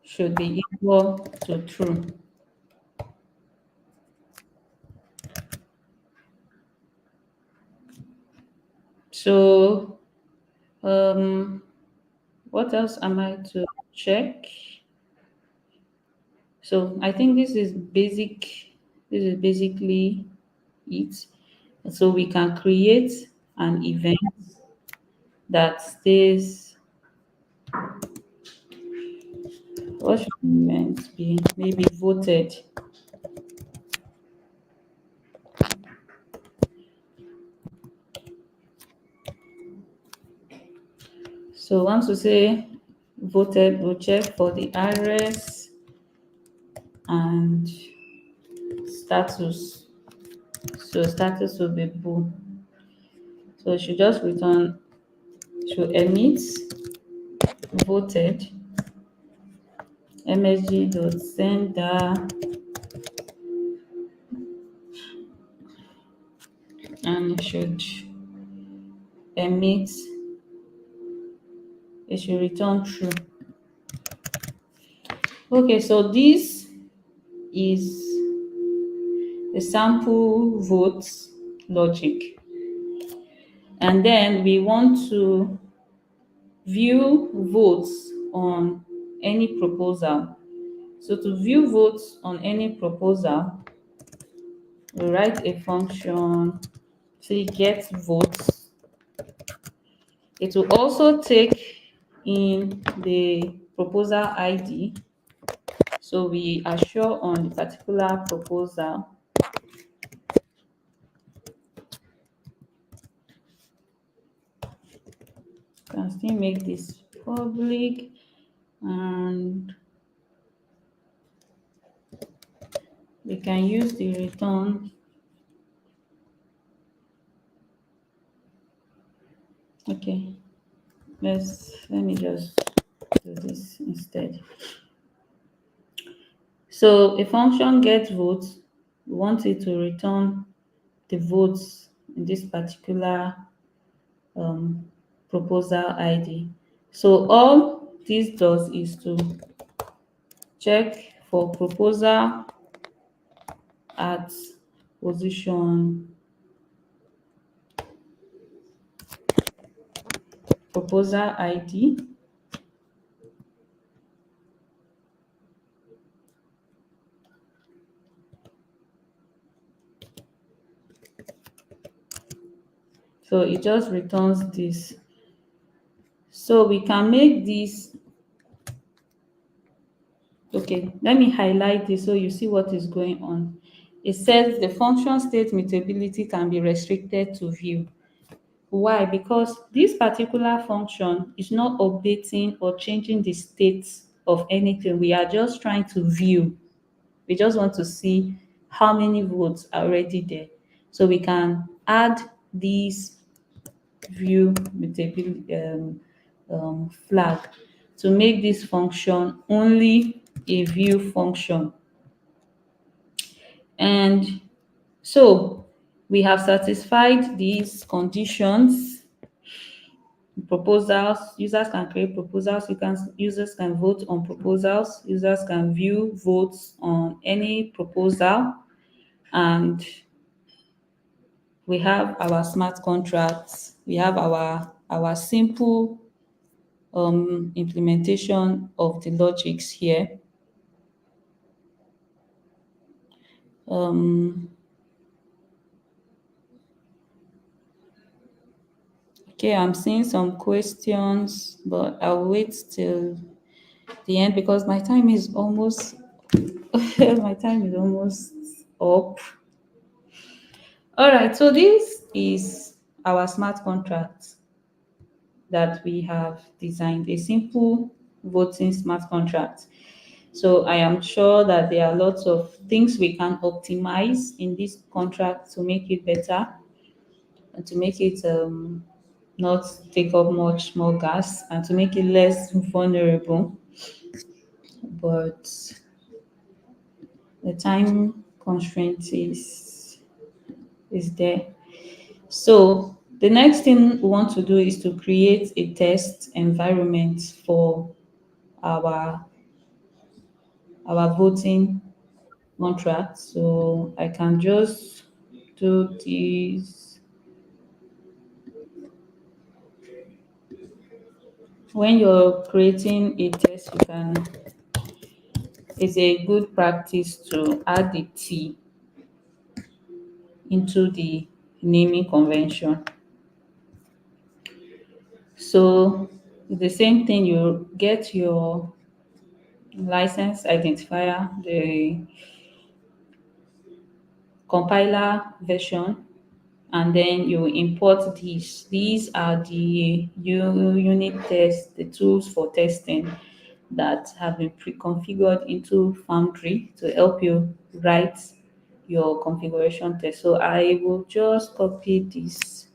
should be equal to true. So what else am I to check? So I think this is basically it. So we can create an event that stays. What should the event be? Maybe voted. So once we say voted, we'll check for the address and status. So status will be bool. So it should just return, should emit voted msg.sender, and it should emit, it should return true. Okay, so this is the sample votes logic. And then we want to view votes on any proposal. So to view votes on any proposal, we write a function, say get votes. It will also take in the proposal ID. So we are sure on the particular proposal. Can still make this public, and we can use the return. Okay, let me just do this instead. So a function get votes, we want it to return the votes in this particular proposal ID. So all this does is to check for proposal at position proposal ID. So it just returns this. So we can make this. Okay, let me highlight this so you see what is going on. It says the function state mutability can be restricted to view. Why? Because this particular function is not updating or changing the state of anything. We are just trying to view. We just want to see how many votes are already there. So we can add these view mutability flag to make this function only a view function. And so we have satisfied these conditions. Proposals, users can create proposals, users can vote on proposals, users can view votes on any proposal, and we have our smart contracts, we have our simple implementation of the logics here. Um, okay, I'm seeing some questions, but I'll wait till the end because my time is almost my time is almost up. All right, so this is our smart contract that we have designed, a simple voting smart contract. So I am sure that there are lots of things we can optimize in this contract to make it better and to make it not take up much more gas and to make it less vulnerable. But the time constraint is there. So the next thing we want to do is to create a test environment for our our voting contract. So I can just do this. When you're creating a test, you can, it's a good practice to add the T into the naming convention. So the same thing, you get your license identifier, the compiler version, and then you import these. These are the unit tests, the tools for testing that have been pre-configured into Foundry to help you write your configuration test. So I will just copy this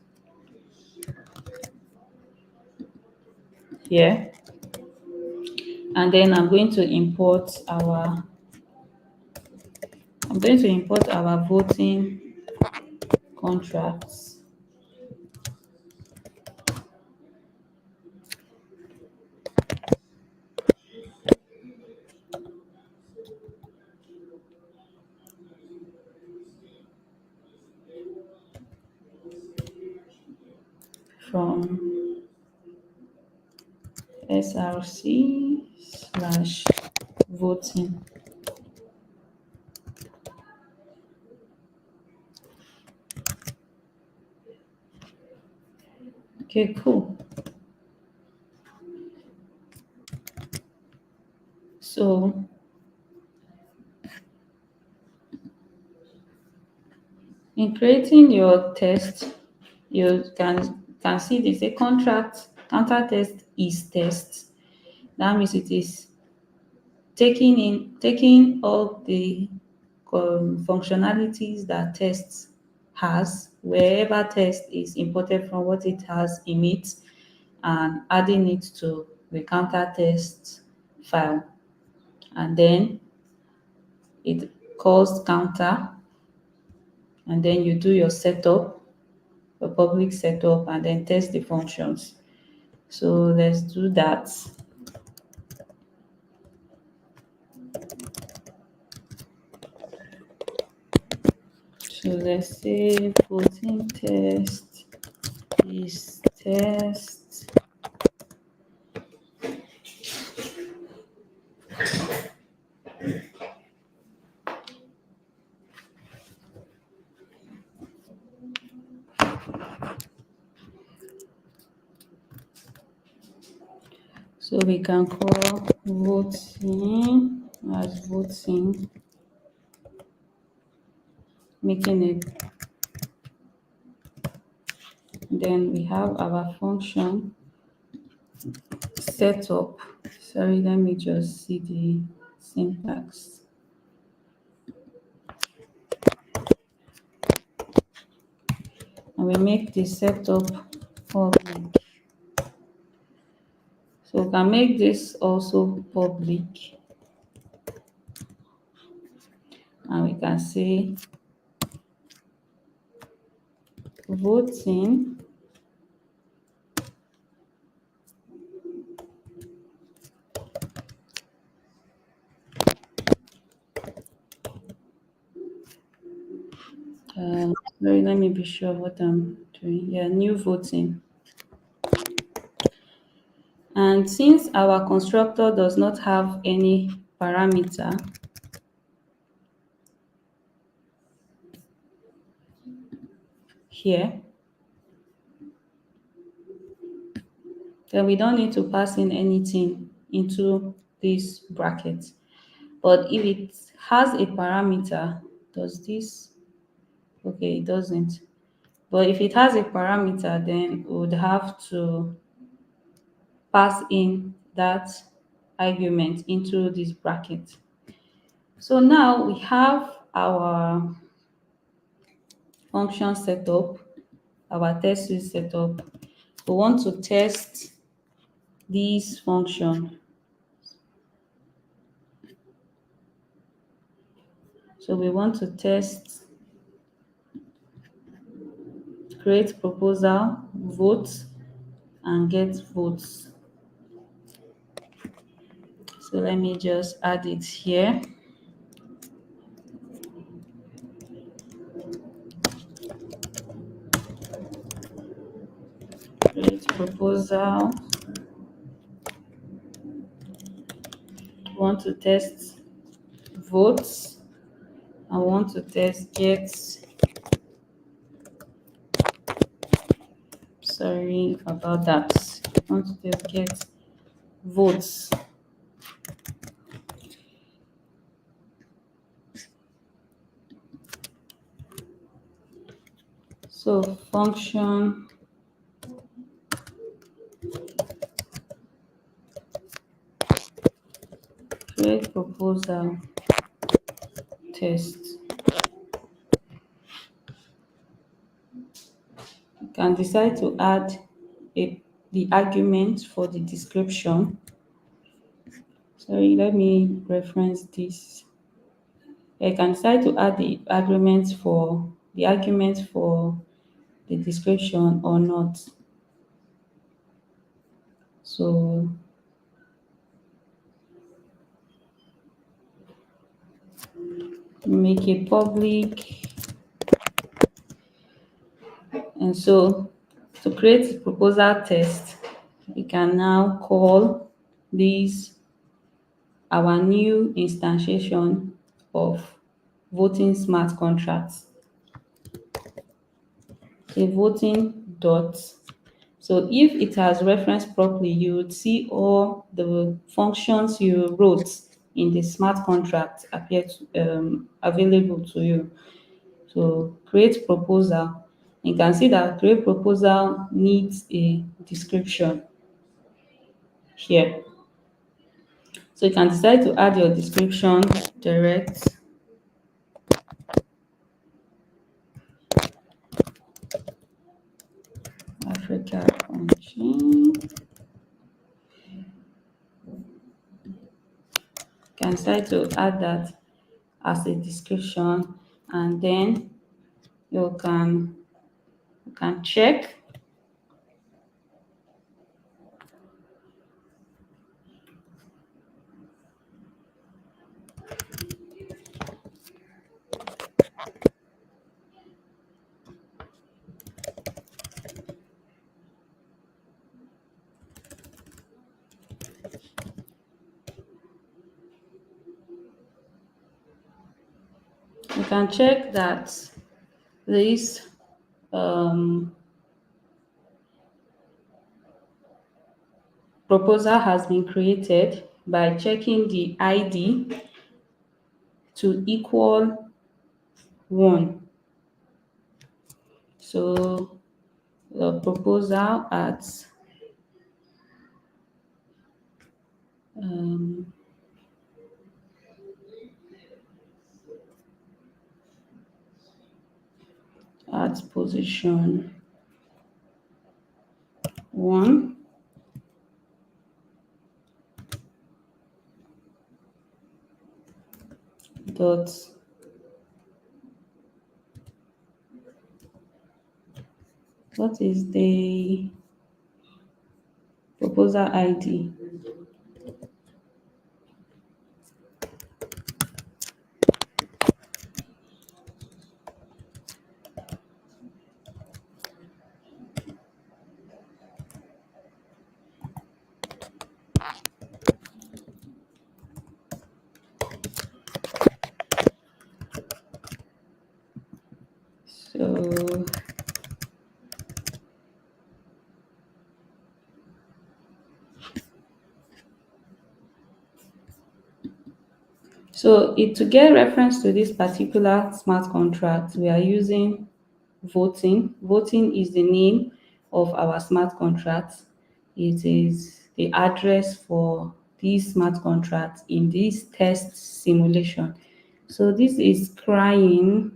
here, and then I'm going to import our voting contracts from src/voting. Okay, cool. So in creating your test, you can see this a contract counter test is test. That means it is taking all the functionalities that test has, wherever test is imported from, what it has emits, and adding it to the counter test file. And then it calls counter, and then you do your setup, your public setup, and then test the functions. So let's do that. So let's say voting test is test. So we can call voting as voting, making it. Then we have our function setup. Sorry, let me just see the syntax. And we make the setup public. So we can make this also public. And we can say voting Sorry, let me be sure what I'm doing. Yeah, new voting. And since our constructor does not have any parameter, here, then we don't need to pass in anything into this bracket. But if it has a parameter, does this? Okay, it doesn't. But if it has a parameter, then we would have to pass in that argument into this bracket. So now we have our function set up, our test suite set up. We want to test this function. So we want to test, create proposal, vote, and get votes. So let me just add it here. Create proposal. Want to test votes. I want to test get. Sorry about that. I want to test get votes. So function create proposal test. You can decide to add the argument for the description. Sorry, let me reference this. You can decide to add the argument for the description or not. So make it public. And so to create a proposal test, we can now call this our new instantiation of voting smart contracts. A voting dot. So if it has referenced properly, you would see all the functions you wrote in the smart contract appear available to you. So create proposal. You can see that create proposal needs a description here. So you can decide to add your description direct. Africa Onchain. You can decide to add that as a description, and then you can check. You can check that this proposal has been created by checking the ID to equal 1. So the proposal um, at position 1 dot what is the proposal ID? So to get reference to this particular smart contract, we are using voting. Voting is the name of our smart contract. It is the address for this smart contract in this test simulation. So this is crying.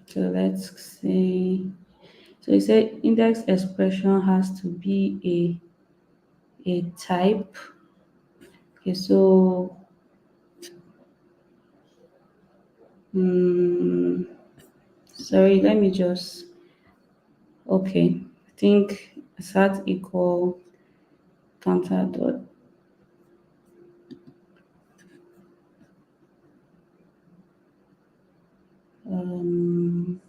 So let's see. So it said index expression has to be a type. Okay, so mm, sorry, let me just okay. I think sat equal counter dot um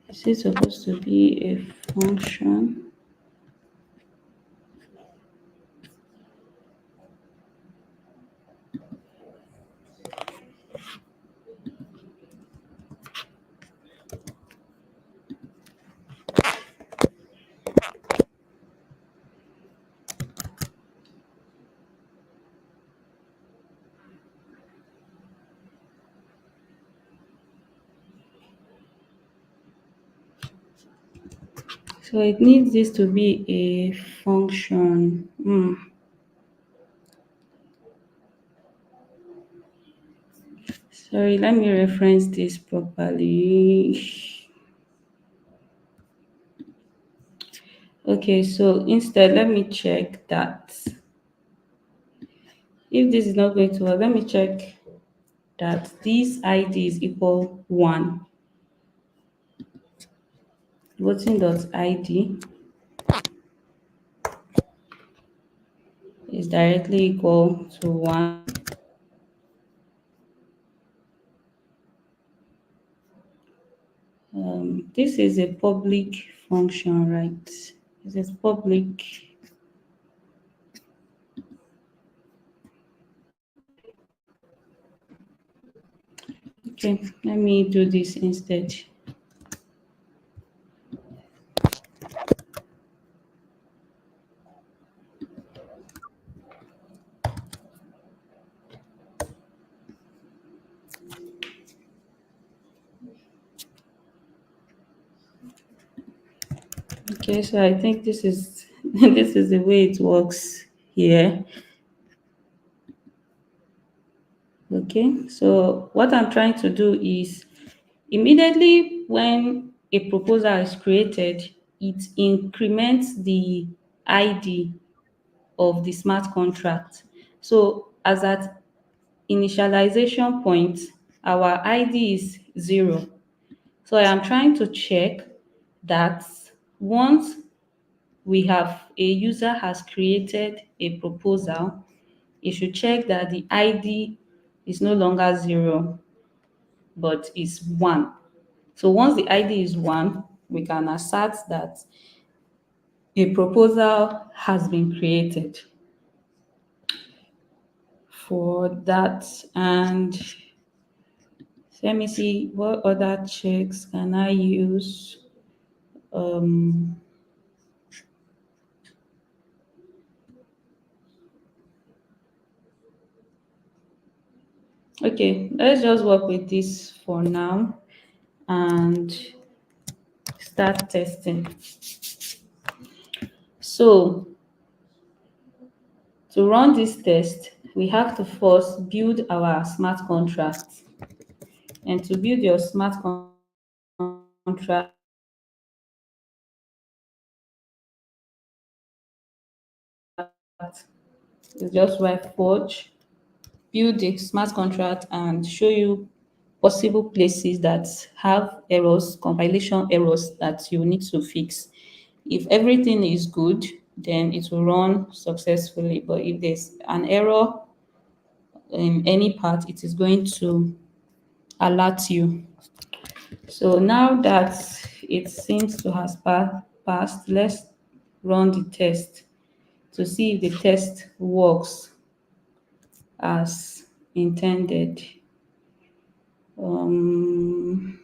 is it supposed to be a function? So it needs this to be a function. Sorry, let me reference this properly. Okay, so instead, let me check that. If this is not going to work, let me check that this ID is equal 1. Voting.id is directly equal to 1. This is a public function, right? This is public. Okay, let me do this instead. Okay, so I think this is this is the way it works here. Okay, so what I'm trying to do is immediately when a proposal is created, it increments the ID of the smart contract. So as at initialization point, our ID is 0. So I am trying to check that once we have a user has created a proposal, it should check that the ID is no longer 0, but is 1. So once the ID is 1, we can assert that a proposal has been created for that. And let me see what other checks can I use. Um, okay, let's just work with this for now and start testing. So to run this test, we have to first build our smart contract. And to build your smart contract, you just write forge, build the smart contract, and show you possible places that have errors, compilation errors that you need to fix. If everything is good, then it will run successfully. But if there's an error in any part, it is going to alert you. So now that it seems to have passed, let's run the test. to see if the test works as intended. Um,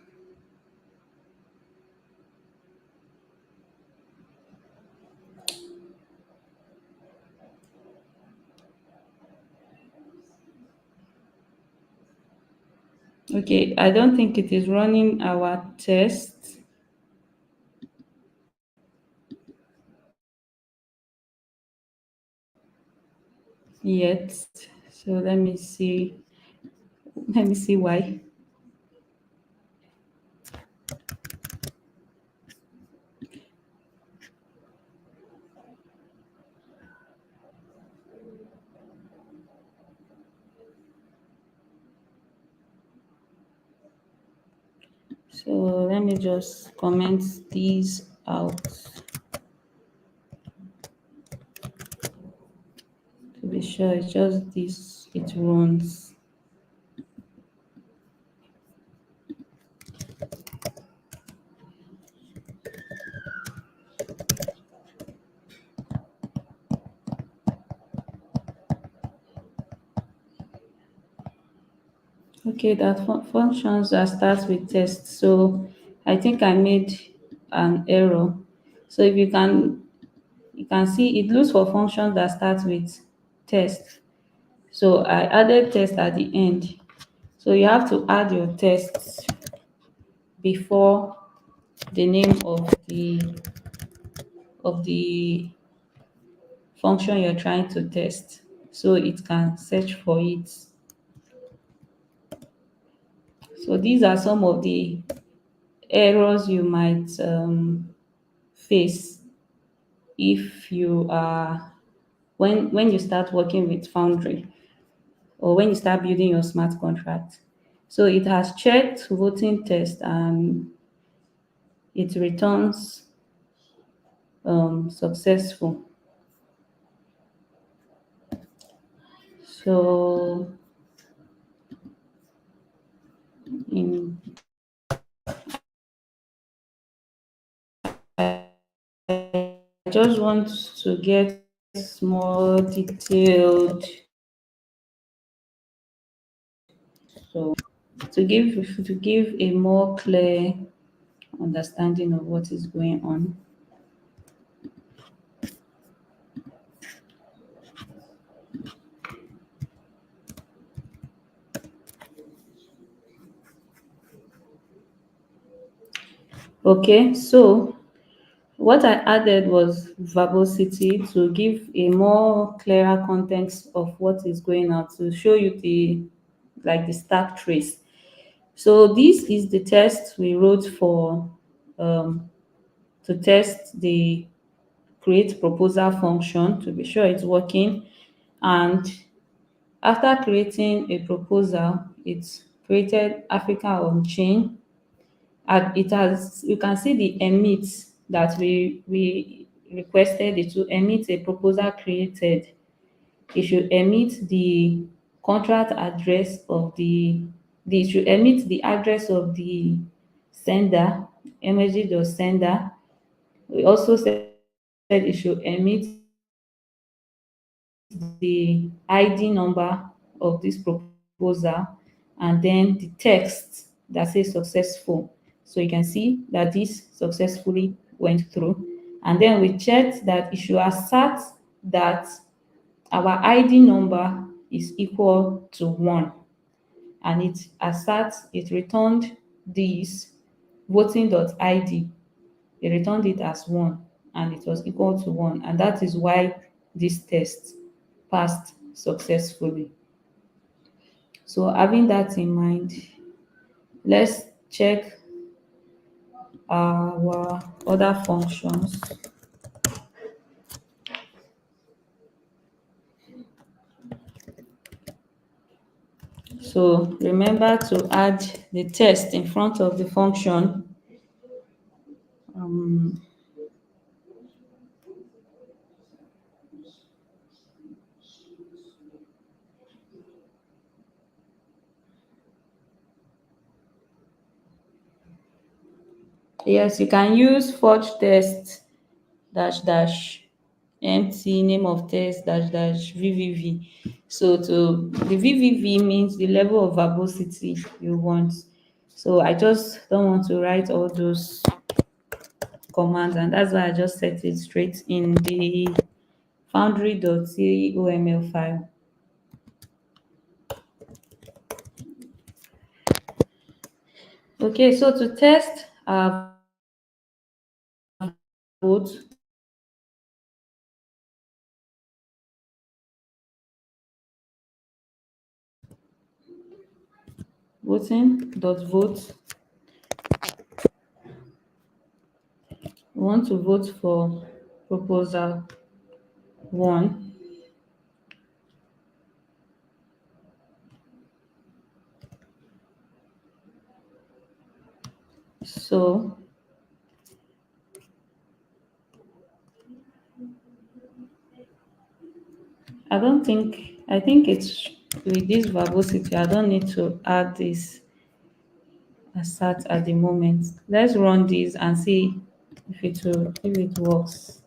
okay, I don't think it is running our test yet. So let me see why. So let me just comment these out to be sure it's just this it runs. Okay, that functions that starts with test. So I think I made an error. So if you can see it looks for functions that start with test. So I added test at the end. So you have to add your tests before the name of the function you're trying to test, so it can search for it. So these are some of the errors you might face if you are when you start working with Foundry or when you start building your smart contract. So it has checked voting test and it returns successful. So in I just want to get more detailed so to give a more clear understanding of what is going on. Okay, so what I added was verbosity to give a more clearer context of what is going on, to show you the stack trace. So this is the test we wrote for um, to test the create proposal function to be sure it's working. And after creating a proposal, it created Africa Onchain. And it has, you can see the emit that we requested it to emit a proposal created. It should emit the contract address of it should emit the address of the sender, msg.sender. We also said it should emit the ID number of this proposal and then the text that says successful. So you can see that this successfully went through. And then we checked that it should assert that our ID number is equal to 1. And it returned this voting.id. It returned it as 1 and it was equal to 1. And that is why this test passed successfully. So having that in mind, let's check our other functions. So remember to add the test in front of the function. Um, yes, you can use forge test dash dash empty name of text dash dash VVV. So to the VVV means the level of verbosity you want. So I just don't want to write all those commands, and that's why I just set it straight in the foundry.coml file. Okay, so to test our vote, voting.vote, we want to vote for proposal 1. So I think it's with this verbosity, I don't need to add this assert at the moment. Let's run this and see if it works.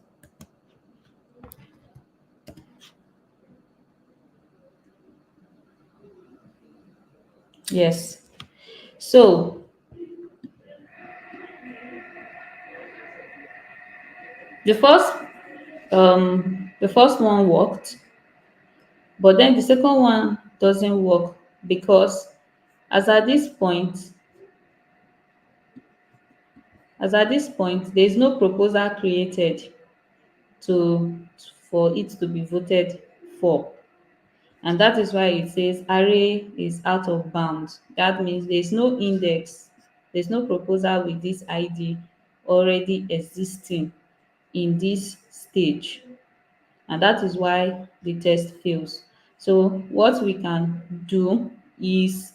Yes. So the first the first one worked, but then the second one doesn't work because as at this point, there is no proposal created to for it to be voted for. And that is why it says array is out of bounds. That means there's no index, there's no proposal with this ID already existing in this stage, and that is why the test fails. So what we can do is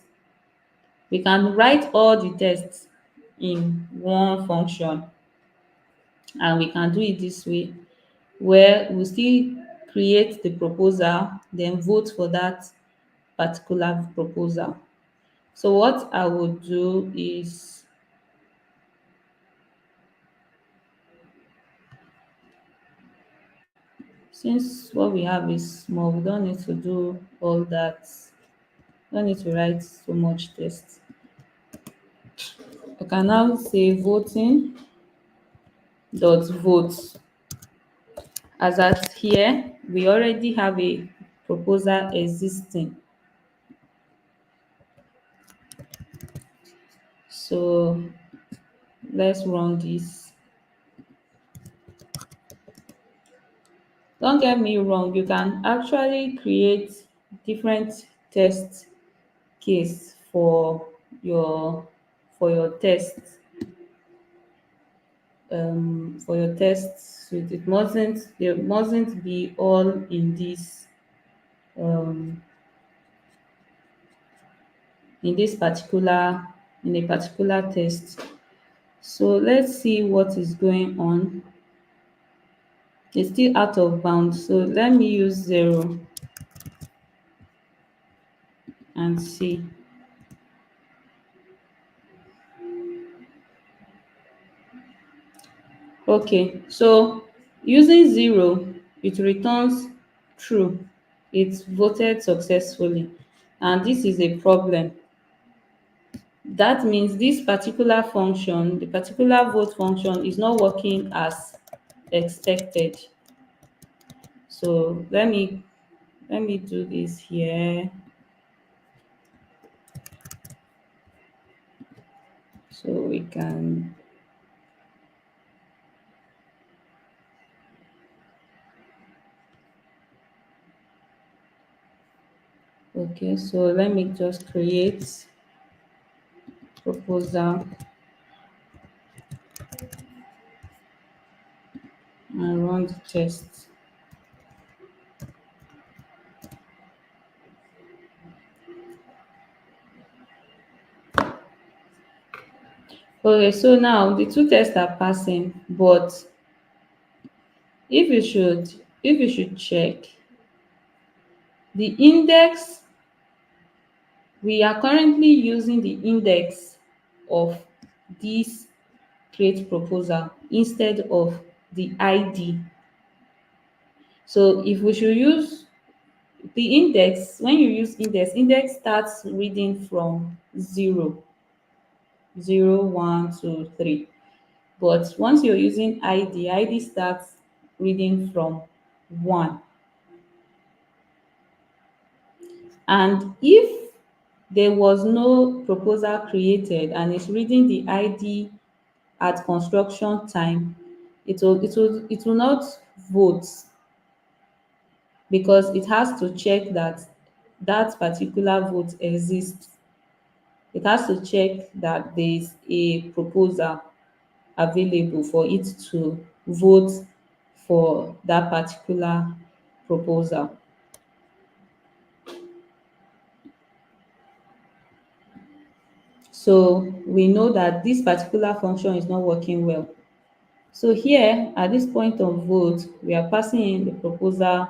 we can write all the tests in one function, and we can do it this way, where we still create the proposal, then vote for that particular proposal. So what I would do is, since what we have is small, we don't need to do all that. We don't need to write so much text. I can now say voting dot vote. As at here, we already have a proposal existing. So let's run this. Don't get me wrong, you can actually create different test case your for your test for your test suite. It mustn't There mustn't be all um in this particular in a particular test. So let's see what is going on. It's still out of bounds, so let me use 0 and see. Okay, so using 0, it returns true. It's voted successfully, and this is a problem. That means this particular function, the particular vote function, is not working as expected. So let me do this here so we can. Okay, so let me just create proposal and run the test. Okay, so now the two tests are passing, but if you should check the index, we are currently using the index of this create proposal instead of the ID. So if we should use the index, when you use index starts reading from zero, 1, 2, 3. But once you're using ID starts reading from 1. And if there was no proposal created and it's reading the ID at construction time, it will not vote, because it has to check that that particular vote exists. It has to check that there is a proposal available for it to vote for that particular proposal. So we know that this particular function is not working well. So here, at this point of vote, we are passing in the proposal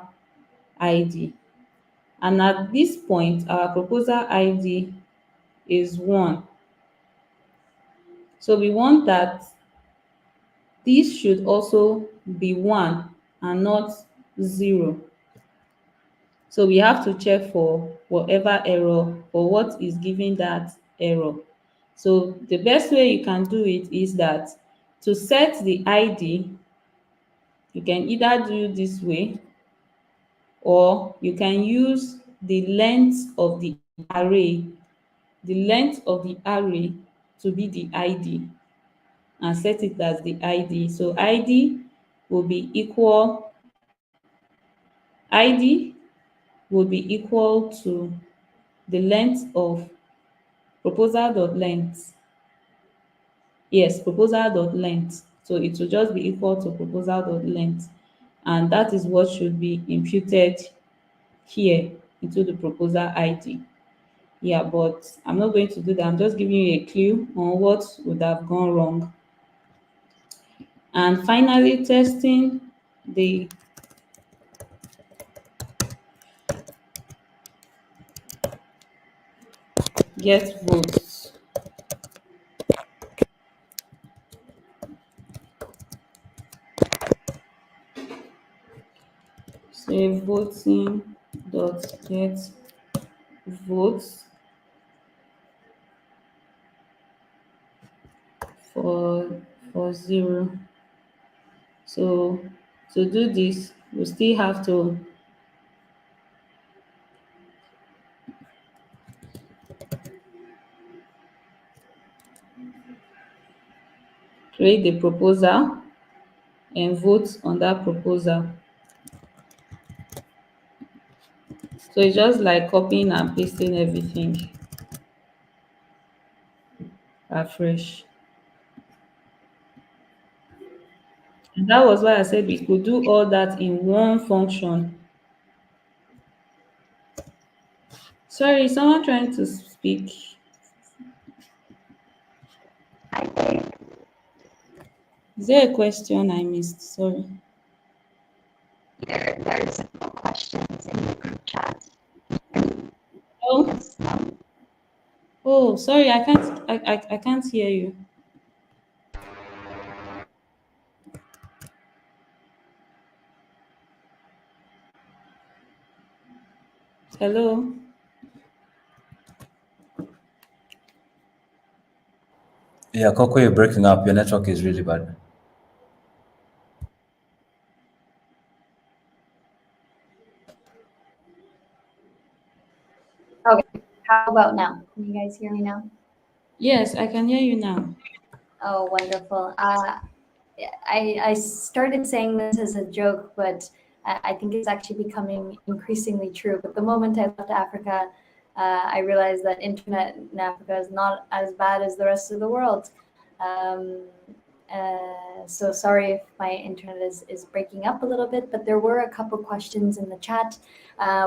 ID. And at this point, our proposal ID is 1. So we want that this should also be 1 and not 0. So we have to check for whatever error, or what is giving that error. So the best way you can do it is that to set the ID, you can either do this way, or you can use the length of the array, to be the ID, and set it as the ID. So will be equal ID will be equal to the length of proposal.length. Yes, proposal.length. So it will just be equal to proposal.length. And that is what should be imputed here into the proposal ID. Yeah, but I'm not going to do that. I'm just giving you a clue on what would have gone wrong. And finally, testing the get votes. Say voting dot get votes for 0. So to do this, we still have to create the proposal and vote on that proposal. So it's just like copying and pasting everything afresh. And that was why I said we could do all that in one function. Sorry, is someone trying to speak? Is there a question I missed? Sorry. There's no questions in the group chat. Oh, Yes, no. oh, sorry, I can't hear you. Hello. Yeah, Coco, you're breaking up. Your network is really bad. Okay, how about now? Can you guys hear me now? Yes, I can hear you now. Oh, wonderful. I started saying this as a joke, but I think it's actually becoming increasingly true. But the moment I left Africa, I realized that internet in Africa is not as bad as the rest of the world. So sorry if my internet is breaking up a little bit, but there were a couple questions in the chat.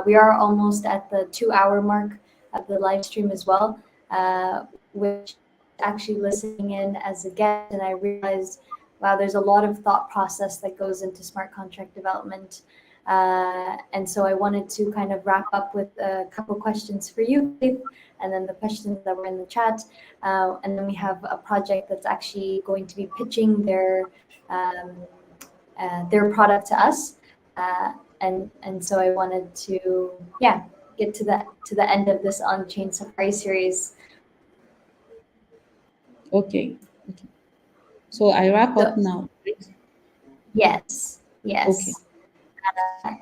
We are almost at the 2-hour mark of the live stream as well, which actually listening in as a guest, and I realized, wow, there's a lot of thought process that goes into smart contract development. And so I wanted to kind of wrap up with a couple questions for you, Faith, and then the questions that were in the chat. And then we have a project that's actually going to be pitching their product to us. and so I wanted to, yeah, get to the end of this on-chain safari series. Okay. Okay. So I wrap So up now, right? yes, Okay. yes.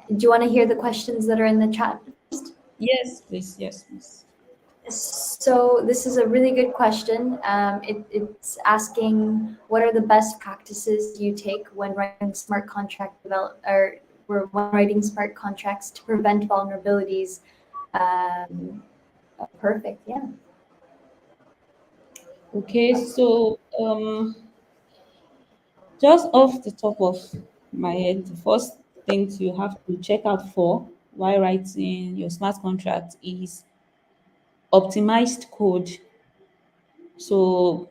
Do you want to hear the questions that are in the chat? Yes, please. Yes, please. So this is a really good question. It's asking what are the best practices you take when writing smart contract develop or when writing smart contracts to prevent vulnerabilities. Um, Perfect. Yeah. Okay. So just off the top of my head, the first things you have to check out for while writing your smart contract is optimized code. So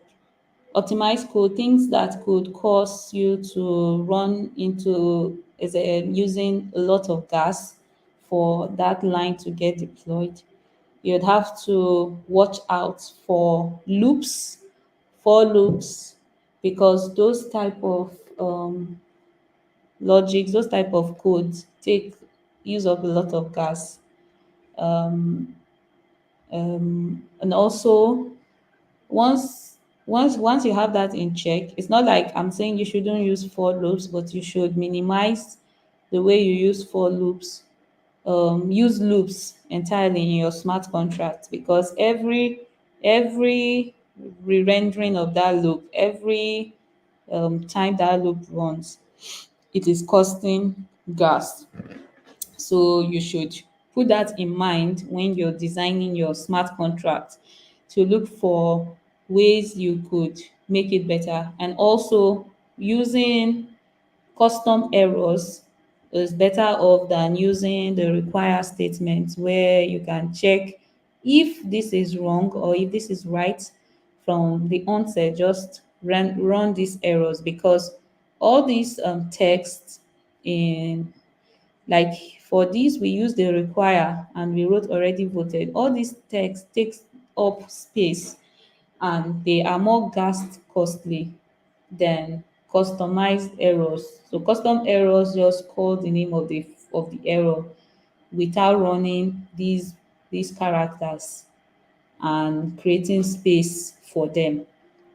optimized code, things that could cause you to run into using a lot of gas for that line to get deployed. You'd have to watch out for loops, for loops, because those type of logics, those type of codes take use up a lot of gas. And also once you have that in check, it's not like I'm saying you shouldn't use for loops, but you should minimize the way you use for loops. Use loops entirely in your smart contract, because every re-rendering of that loop, every time that loop runs, it is costing gas. So you should put that in mind when you're designing your smart contract, to look for ways you could make it better. And also using custom errors is better off than using the require statement, where you can check if this is wrong or if this is right from the onset. Just run these errors, because all these texts in, like for this, we use the require and we wrote already voted. All these text takes up space, and they are more gas costly than customized errors. So custom errors just call the name of the error without running these characters and creating space for them,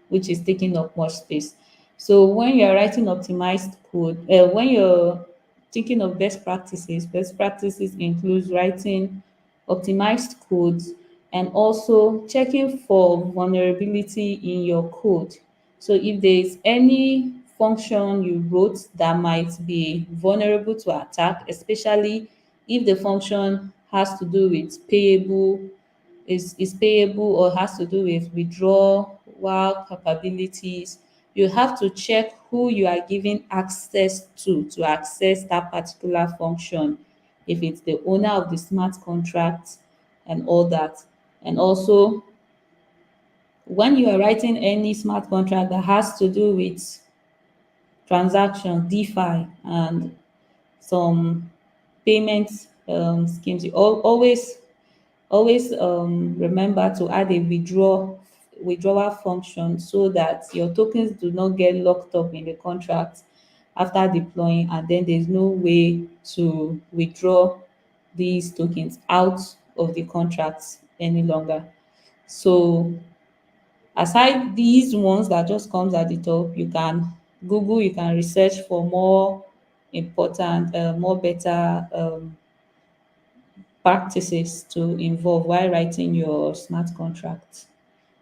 which is taking up much space. So when you're writing optimized code, when you're thinking of best practices includes writing optimized codes and also checking for vulnerability in your code. So if there is any function you wrote that might be vulnerable to attack, especially if the function has to do with is payable or has to do with withdrawal capabilities, you have to check who you are giving access to access that particular function, if it's the owner of the smart contract and all that. And also, when you are writing any smart contract that has to do with transaction, DeFi, and some payment schemes, you always remember to add a withdrawal function, so that your tokens do not get locked up in the contract after deploying, and then there's no way to withdraw these tokens out of the contract any longer. So aside these ones that just comes at the top, you can Google, you can research for more important, more better practices to involve while writing your smart contract.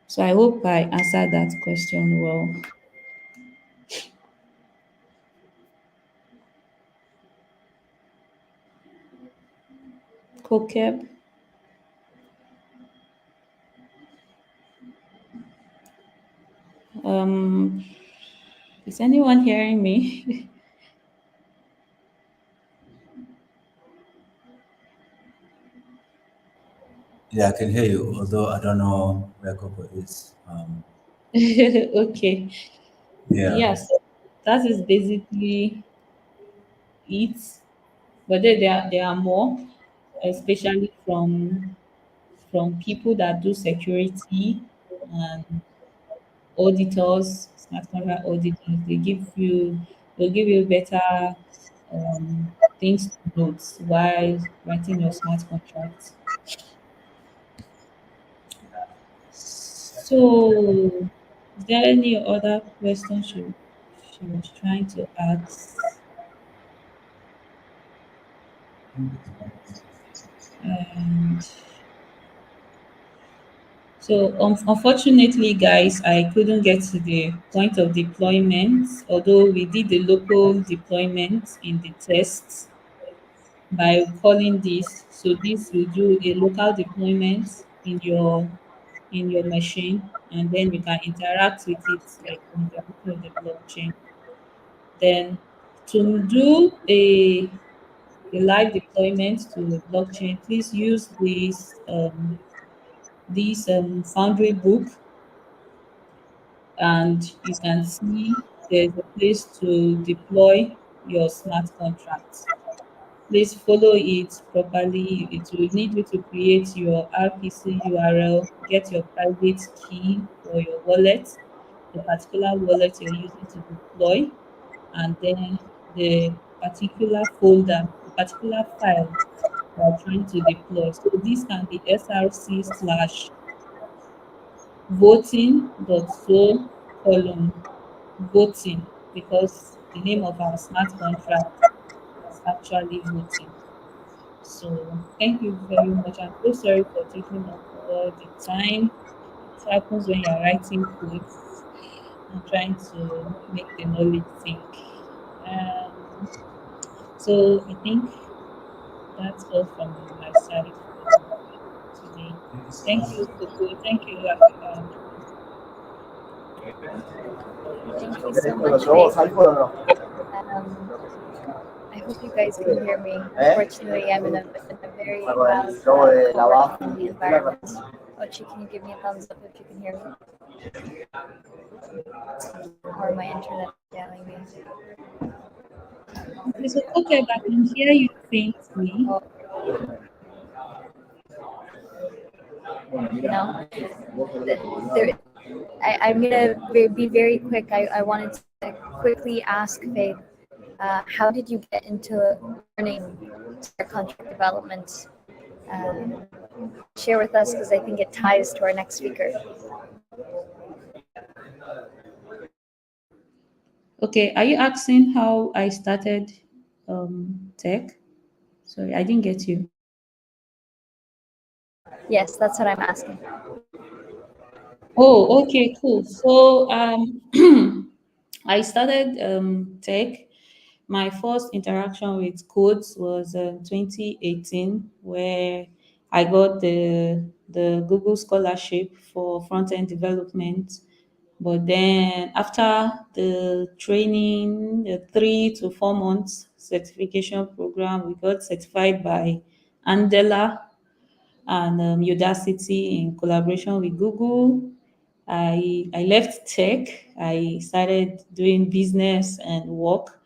So I hope I answered that question well. Kokeb, um, is anyone hearing me? Yeah, I can hear you, although I don't know where Coco is. Okay. Yeah, Yes, that is basically it. But there are more, especially from people that do security and auditors, smart contract auditors. They'll give you better things to note while writing your smart contract. So, is there any other question she was trying to ask? And so, unfortunately, guys, I couldn't get to the point of deployment, although we did the local deployment in the test by calling this. So this will do a local deployment in your machine, and then you can interact with it like on the blockchain. Then to do a live deployment to the blockchain, please use this Foundry book, and you can see there's a place to deploy your smart contracts. Please follow it properly. It will need you to create your RPC URL, get your private key for your wallet, the particular wallet you're using to deploy, and then the particular folder, the particular file you are trying to deploy. So this can be src slash voting.so column voting, because the name of our smart contract is actually voting. So thank you very much. I'm so sorry for taking up all the time. It happens when you're writing codes and trying to make the knowledge sink. Um, so I think that's all from my side for today. Thank you, Coco. Thank you, Thank you so much, Faith. I hope you guys can hear me. Unfortunately, I'm in a very loud co-working environment. Ochi, can you give me a thumbs up if you can hear me? Or my internet failing me? Okay, so okay, but I can hear you faintly. Oh. No? There, I'm going to be very quick. I wanted to quickly ask Faith, how did you get into learning smart contract development? Share with us, because I think it ties to our next speaker. Okay, are you asking how I started tech? Sorry, I didn't get you. Yes, that's what I'm asking. Oh, okay, cool. So I started tech. My first interaction with codes was 2018, where I got the Google scholarship for front end development. But then after the training, the 3 to 4 months certification program, we got certified by Andela and Udacity in collaboration with Google. I left tech. I started doing business and work.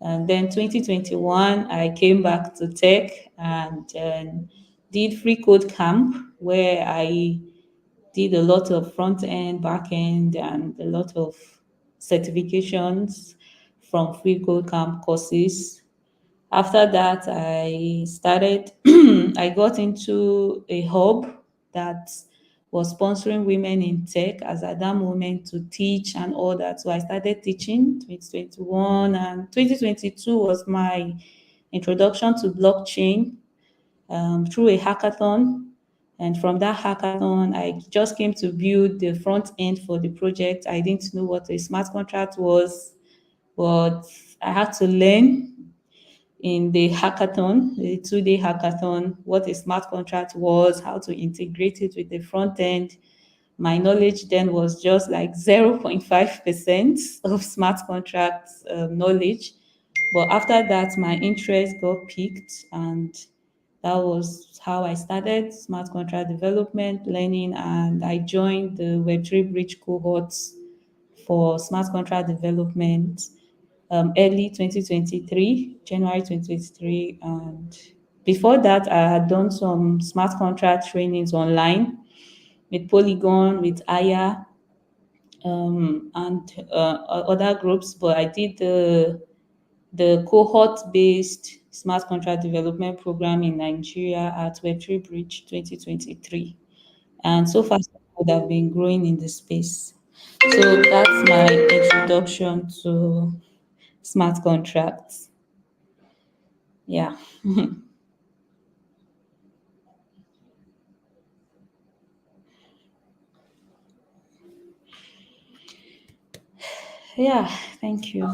And then 2021, I came back to tech and did free code camp, where I did a lot of front end, back end, and a lot of certifications from free code camp courses. After that, I started, I got into a hub that was sponsoring women in tech as at that moment to teach and all that. So I started teaching 2021, and 2022 was my introduction to blockchain through a hackathon. And from that hackathon, I just came to build the front end for the project. I didn't know what a smart contract was, but I had to learn in the hackathon, the 2 day hackathon, what a smart contract was, how to integrate it with the front end. My knowledge then was just like 0.5% of smart contracts knowledge. But after that, my interest got piqued, and that was how I started smart contract development learning. And I joined the Web3 Bridge cohorts for smart contract development early 2023, January 2023. And before that, I had done some smart contract trainings online with Polygon, with Aya, and other groups. But I did the cohort-based smart contract development program in Nigeria at Web3 Bridge 2023. And so far, so good, I've been growing in the space. So that's my introduction to smart contracts. Yeah. Yeah, thank you.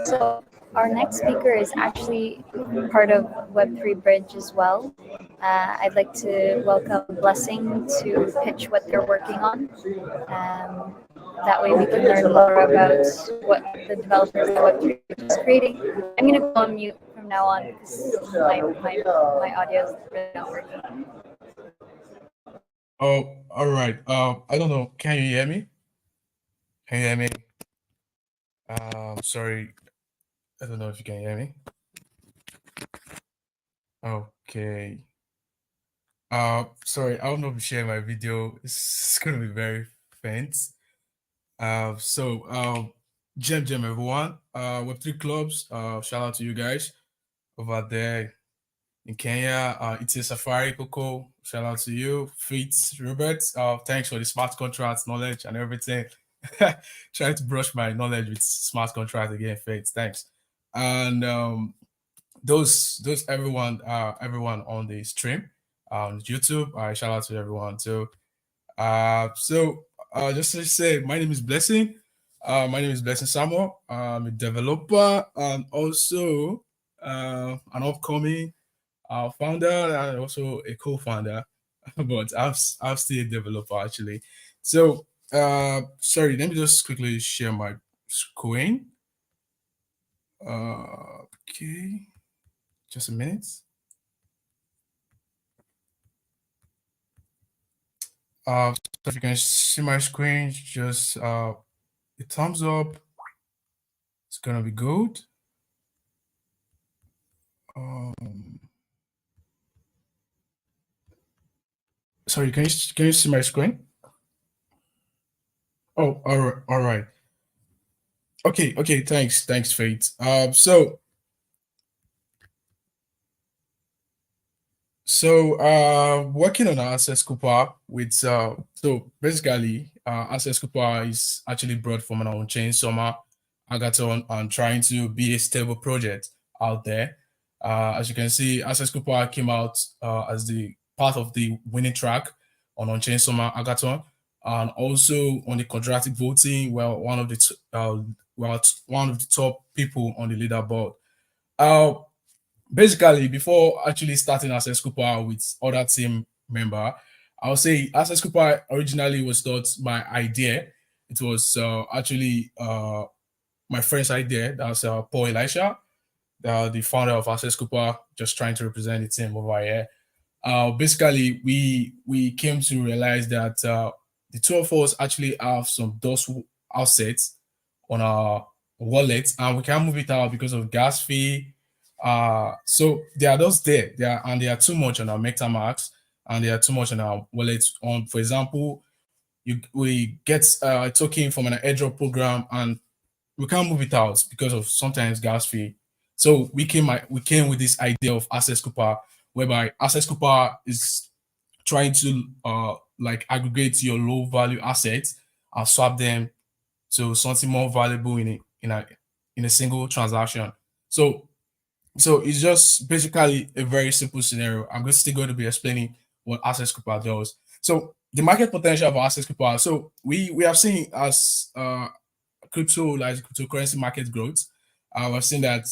So our next speaker is actually part of Web3 Bridge as well. I'd like to welcome Blessing to pitch what they're working on. That way we can learn more about what the developers at Web3 is creating. I'm going to go on mute from now on because my audio is really not working. Oh, all right. I don't know. Can you hear me? Can you hear me? Sorry. I don't know if you can hear me. Okay. Sorry. I don't know if you share my video. It's gonna be very faint. Gem everyone. Web3 clubs. Shout out to you guys over there in Kenya. It's a Safari Coco. Shout out to you, Fitz, Robert. Thanks for the smart contracts knowledge and everything. Trying to brush my knowledge with smart contract again, Fitz. Thanks. And those everyone on the stream on YouTube. Shout out to everyone too. Just to say, my name is Blessing. My name is Blessing Samuel. I'm a developer and also an upcoming founder and also a co-founder, but I'm still a developer actually. So sorry, let me just quickly share my screen. Okay, just a minute. So if you can see my screen, just a thumbs up. It's gonna be good. Sorry, can you see my screen? Oh, all right. Okay, thanks, Faith. Working on Access Cooper with so basically Access Cooper is actually brought from an Onchain summer hackathon and trying to be a stable project out there. As you can see, Access Cooper came out as the part of the winning track on Onchain summer hackathon, and also on the quadratic voting, one of the top people on the leaderboard. Basically, before actually starting Access Cooper with other team member, I'll say Access Cooper originally was not my idea. It was actually my friend's idea. That's Paul Elisha, the founder of Access Cooper, just trying to represent the team over here. Basically, we came to realize that the two of us actually have some DOS assets on our wallet, and we can't move it out because of gas fee. So they are just there. They are too much on our MetaMask, and they are too much on our wallet. For example, we get a token from an airdrop program, and we can't move it out because of sometimes gas fee. So we came with this idea of Access Cooper, whereby Access Cooper is trying to like aggregate your low value assets and swap them to something more valuable in a single transaction. So it's just basically a very simple scenario. I'm just still going to be explaining what Access Cooper does. So the market potential of Access Cooper. So we have seen as cryptocurrency market growth. We've seen that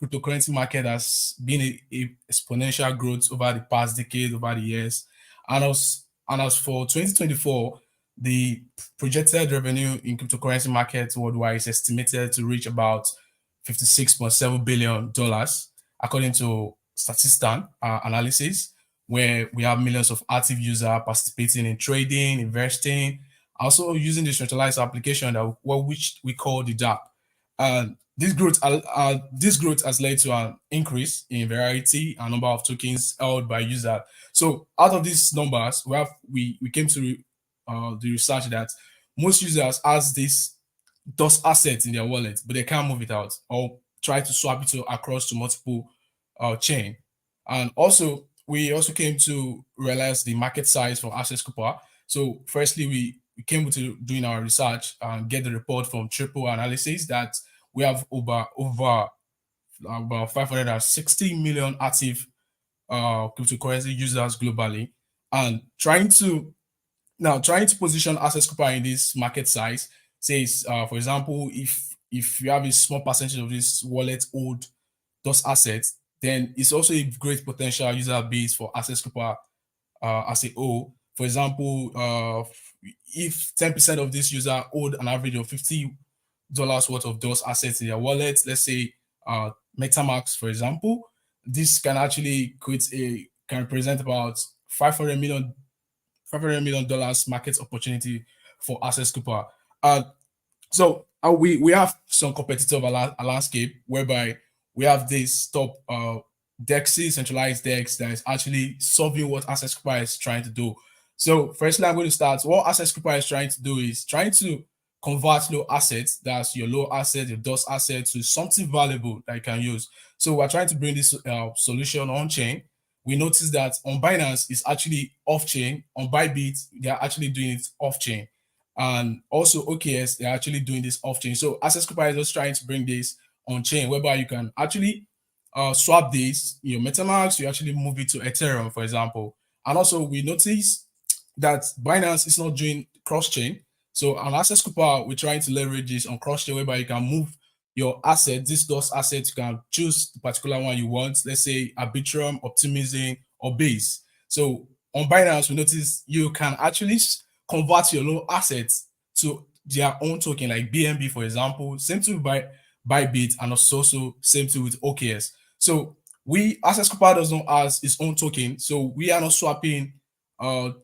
cryptocurrency market has been a exponential growth over the past decade, over the years. And as for 2024, the projected revenue in cryptocurrency markets worldwide is estimated to reach about $56.7 billion, according to Statista analysis, where we have millions of active users participating in trading, investing, also using the centralized application which we call the DApp. This growth has led to an increase in variety and number of tokens held by users. So out of these numbers, we came to the research that most users has this those assets in their wallet, but they can't move it out or try to swap it across to multiple chain. And also, we also came to realize the market size for Access Cooper. So, firstly, we came to doing our research and get the report from Triple Analysis that we have over about 560 million active cryptocurrency users globally, and trying to position Access Cooper in this market size says, for example, if you have a small percentage of this wallet hold those assets, then it's also a great potential user base for Access Cooper as a whole. For example, if 10% of this user hold an average of $50 worth of those assets in their wallet, let's say MetaMask, for example, this can actually can represent about 500 million dollars market opportunity for Access Cooper. So we have some competitive landscape whereby we have this top DEXs, centralized DEX that is actually solving what Access Cooper is trying to do. So firstly, I'm going to start. What Access Cooper is trying to do is trying to convert low assets, that's your low asset, your DOS asset, to something valuable that you can use. So we're trying to bring this solution on chain. We noticed that on Binance is actually off chain. On Bybit, they're actually doing it off chain. And also OKS, they're actually doing this off chain. So Access Cooper is just trying to bring this on chain, whereby you can actually swap this, your MetaMask, you actually move it to Ethereum, for example. And also we notice that Binance is not doing cross chain. So on Access Cooper, we're trying to leverage this on cross chain, whereby you can move your asset, this DOS asset, you can choose the particular one you want. Let's say Arbitrum, Optimism, or Base. So on Binance, we notice you can actually convert your low assets to their own token, like BNB, for example. Same thing with Bybit, and also same thing with OKS. So Access Cooper does not have its own token, so we are not swapping or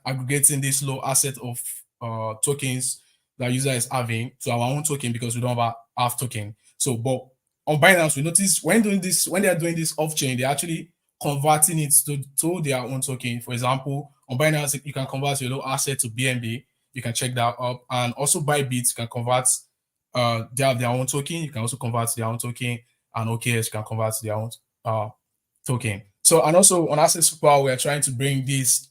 aggregating this low asset of tokens that user is having to our own token, because we don't have token. So, but on Binance, we notice when they are doing this off chain, they're actually converting it to their own token. For example, on Binance, you can convert your low asset to BNB. You can check that up, and also Bybit, you can convert. They have their own token. You can also convert to their own token, and OKS can convert to their own token. So, and also on Access Cooper, we are trying to bring this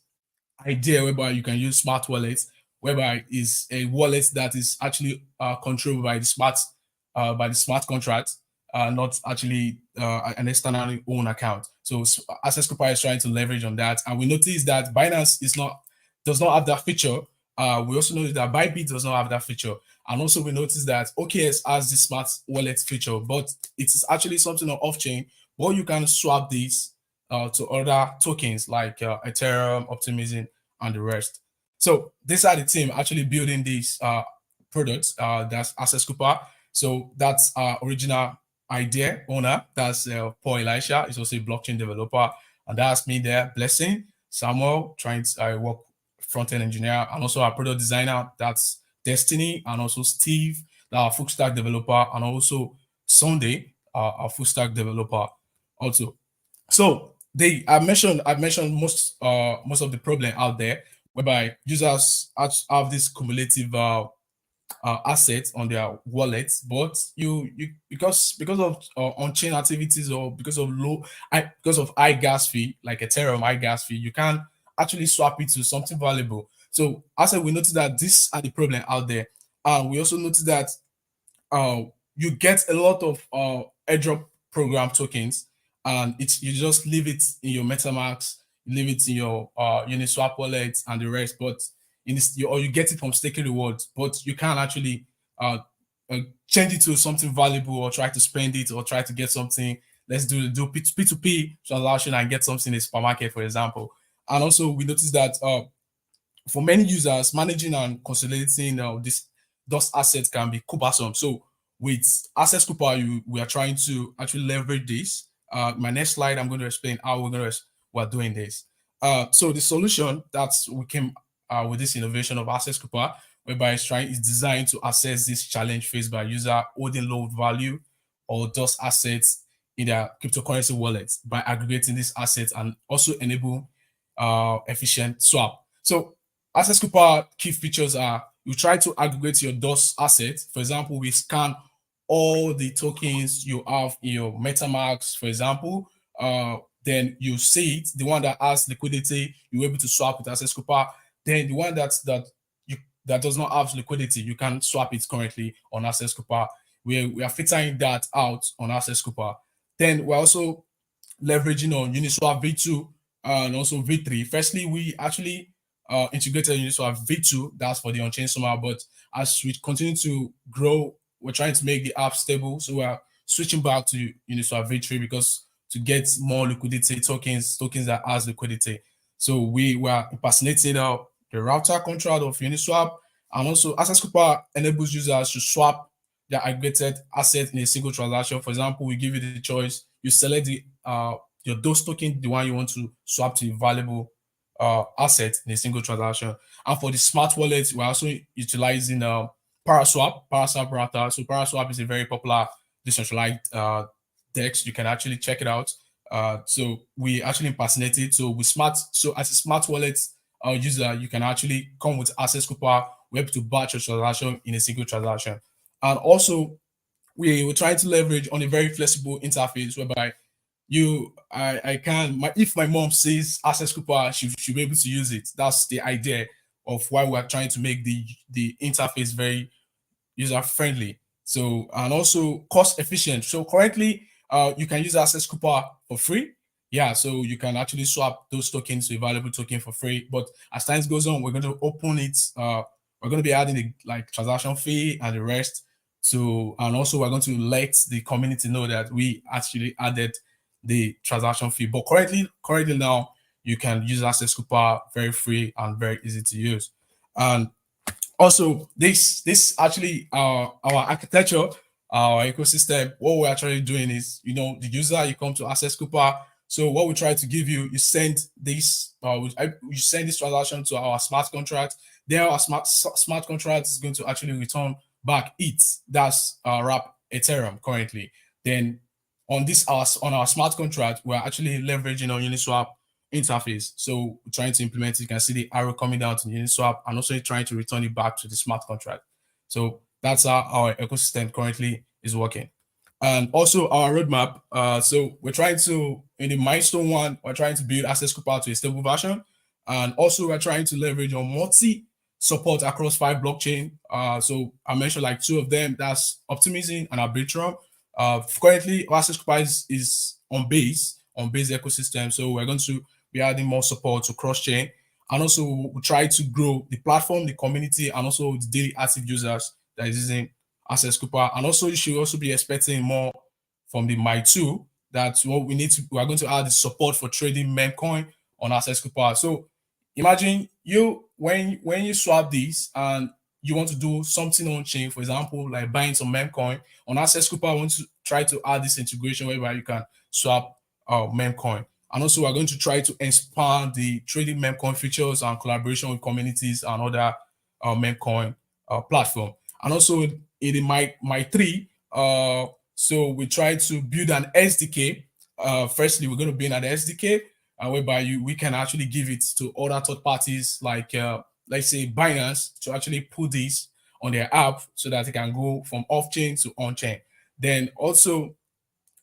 idea whereby you can use smart wallets, whereby is a wallet that is actually controlled by the smart contract, not actually an externally owned account. So Access Cooper is trying to leverage on that, and we notice that Binance does not have that feature. We also notice that Bybit does not have that feature, and also we notice that OKS has the smart wallet feature, but it is actually something on off chain, but you can swap these to other tokens like Ethereum, Optimism, and the rest. So these are the team actually building these products. That's Access Cooper. So that's our original idea owner. That's Paul Elisha. He's also a blockchain developer, and that's me there. Blessing Samuel, trying to work front-end engineer, and also our product designer. That's Destiny, and also Steve, our full stack developer, and also Sunday, our full stack developer also. So I've mentioned most of the problem out there, whereby users have this cumulative assets on their wallets, but because of on-chain activities, or because of high gas fee, like Ethereum high gas fee, you can actually swap it to something valuable. So as I said, we noticed that these are the problem out there, and we also noticed that you get a lot of airdrop program tokens, and you just leave it in your MetaMask, leave it in your Uniswap wallet and the rest, but or you get it from staking rewards, but you can't actually change it to something valuable, or try to spend it, or try to get something. Let's do P2P transaction and get something in the supermarket, for example. And also we noticed that for many users, managing and consolidating those assets can be cumbersome. So with Access Cooper, we are trying to actually leverage this. My next slide, I'm going to explain how we're doing this. So the solution that we came with this innovation of Access Cooper, whereby it's designed to assess this challenge faced by user holding low value or those assets in their cryptocurrency wallets by aggregating these assets, and also enable efficient swap. So Access Cooper key features are you try to aggregate your DOS assets. For example, we scan all the tokens you have in your MetaMask, for example. Then you see it, the one that has liquidity, you're able to swap with Access Cooper. Then the one that does not have liquidity, you can swap it currently on Access Cooper. We are filtering that out on Access Cooper. Then we're also leveraging on Uniswap V2 and also V3. Firstly, we actually integrated Uniswap V2, that's for the Onchain Summer, but as we continue to grow, we're trying to make the app stable. So we're switching back to Uniswap V3 because to get more liquidity tokens that has liquidity. So we were impersonating the router contract of Uniswap, and also Access Cooper enables users to swap their aggregated asset in a single transaction. For example, we give you the choice, you select the your DOS token, the one you want to swap to a valuable asset in a single transaction. And for the smart wallet, we're also utilizing Paraswap router. So Paraswap is a very popular decentralized DEX. You can actually check it out. So we actually impersonate it. So as a smart wallet user, you can actually come with Access Cooper. We're able to batch your transaction in a single transaction. And also, we were trying to leverage on a very flexible interface whereby if my mom sees Access Cooper, she'll be able to use it. That's the idea of why we're trying to make the interface very user friendly. So, and also cost efficient. So currently, you can use Access Cooper for free. Yeah, so you can actually swap those tokens to a valuable token for free. But as time goes on, we're going to open it. We're going to be adding the transaction fee and the rest. So, and also we're going to let the community know that we actually added the transaction fee. But currently now, you can use Access Cooper very free and very easy to use. And also, this actually our architecture, our ecosystem. What we're actually doing is, the user, you come to Access Cooper. So what we try to give you, you send this, you send this transaction to our smart contract. Then our smart contract is going to actually return back that's wrap Ethereum currently. Then on our smart contract, we're actually leveraging on Uniswap interface. So we're trying to implement it. You can see the arrow coming down to Uniswap and also trying to return it back to the smart contract. So that's how our ecosystem currently is working. And also our roadmap. So we're trying to, in the milestone 1, we're trying to build Access Cooper to a stable version. And also we're trying to leverage on multi support across 5 blockchain. So I mentioned like 2 of them, that's Optimism and Arbitrum. Currently, Access Cooper is on base ecosystem. So we're going to be adding more support to cross-chain. And also we'll try to grow the platform, the community, and also the daily active users that is using Access Cooper. And also you should also be expecting more from the My2. That's what we are going to add the support for trading meme coin on Access Cooper. So imagine when you swap these and you want to do something on chain, for example, like buying some meme coin on Access Cooper, I want to try to add this integration whereby you can swap meme coin. And also we're going to try to expand the trading meme coin features and collaboration with communities and other meme coin platform. And also in the my 3, so we try to build an SDK. Firstly, we're going to build an SDK whereby we can actually give it to other third parties like let's say Binance to actually put this on their app so that it can go from off-chain to on-chain. Then also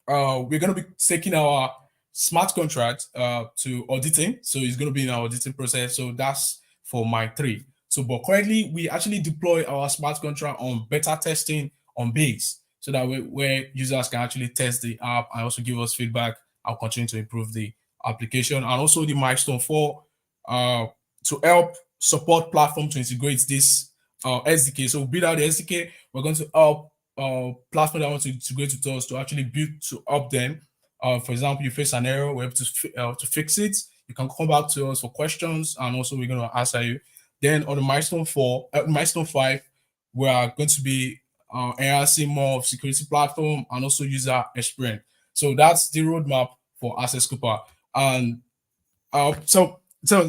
we're going to be taking our smart contract to auditing. So it's going to be in our auditing process. So that's for my 3. So, but currently we actually deploy our smart contract on beta testing on base, so that where users can actually test the app and also give us feedback and continue to improve the application. And also the milestone 4 to help support platform to integrate this SDK. So build out the SDK. We're going to help platform that want to integrate with us to actually build to help them. For example, you face an error, we're able to fix it. You can come back to us for questions, and also we're going to answer you. Then on the milestone 5, we are going to be enhancing more of security platform and also user experience. So that's the roadmap for Access Cooper. And so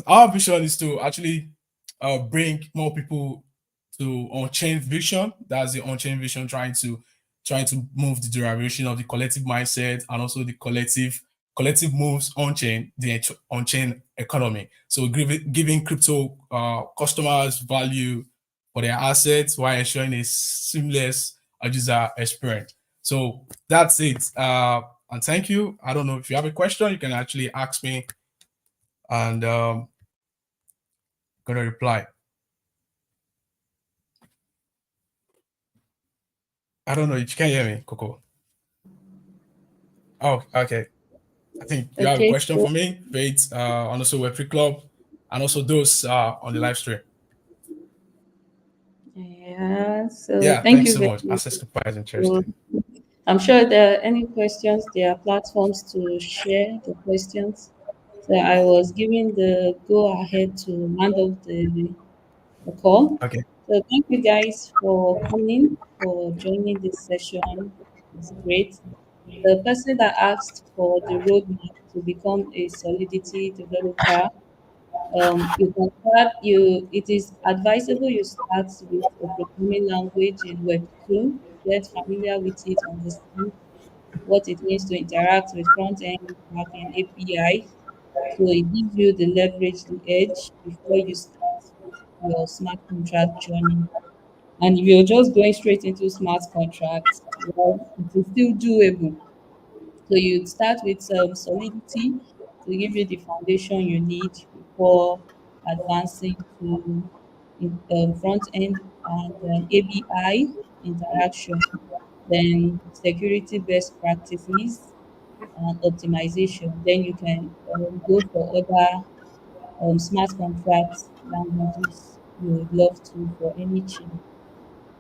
our vision is to actually bring more people to Onchain vision. That's the Onchain vision, trying to move the derivation of the collective mindset and also the collective moves on chain, the on-chain economy. So giving crypto customers value for their assets while ensuring a seamless user experience. So that's it. And thank you. I don't know if you have a question, you can actually ask me, and gonna reply. I don't know if you can hear me, Coco. Oh, okay. I think you have a Okay, question for me, Faith, and also Web3 Club, and also those on the live stream. yeah. So Yeah, thank thanks you so very much. much. Access to Pi is So interesting. I'm sure there are any questions. There are platforms to share the questions. So I was given the go ahead to handle the call. Okay. So thank you guys for coming, for joining this session. It's great. The person that asked for the roadmap to become a Solidity developer, you can start. It is advisable you start with a programming language in Web 2. Get familiar with it, understand what it means to interact with front end, back end API. So it gives you the leverage, the edge before you start your smart contract journey. And if you're just going straight into smart contracts, well, it is still doable. So you'd start with Solidity to give you the foundation you need before advancing to front end and ABI interaction, then security best practices and optimization. Then you can go for other smart contract languages you would love to for any chain.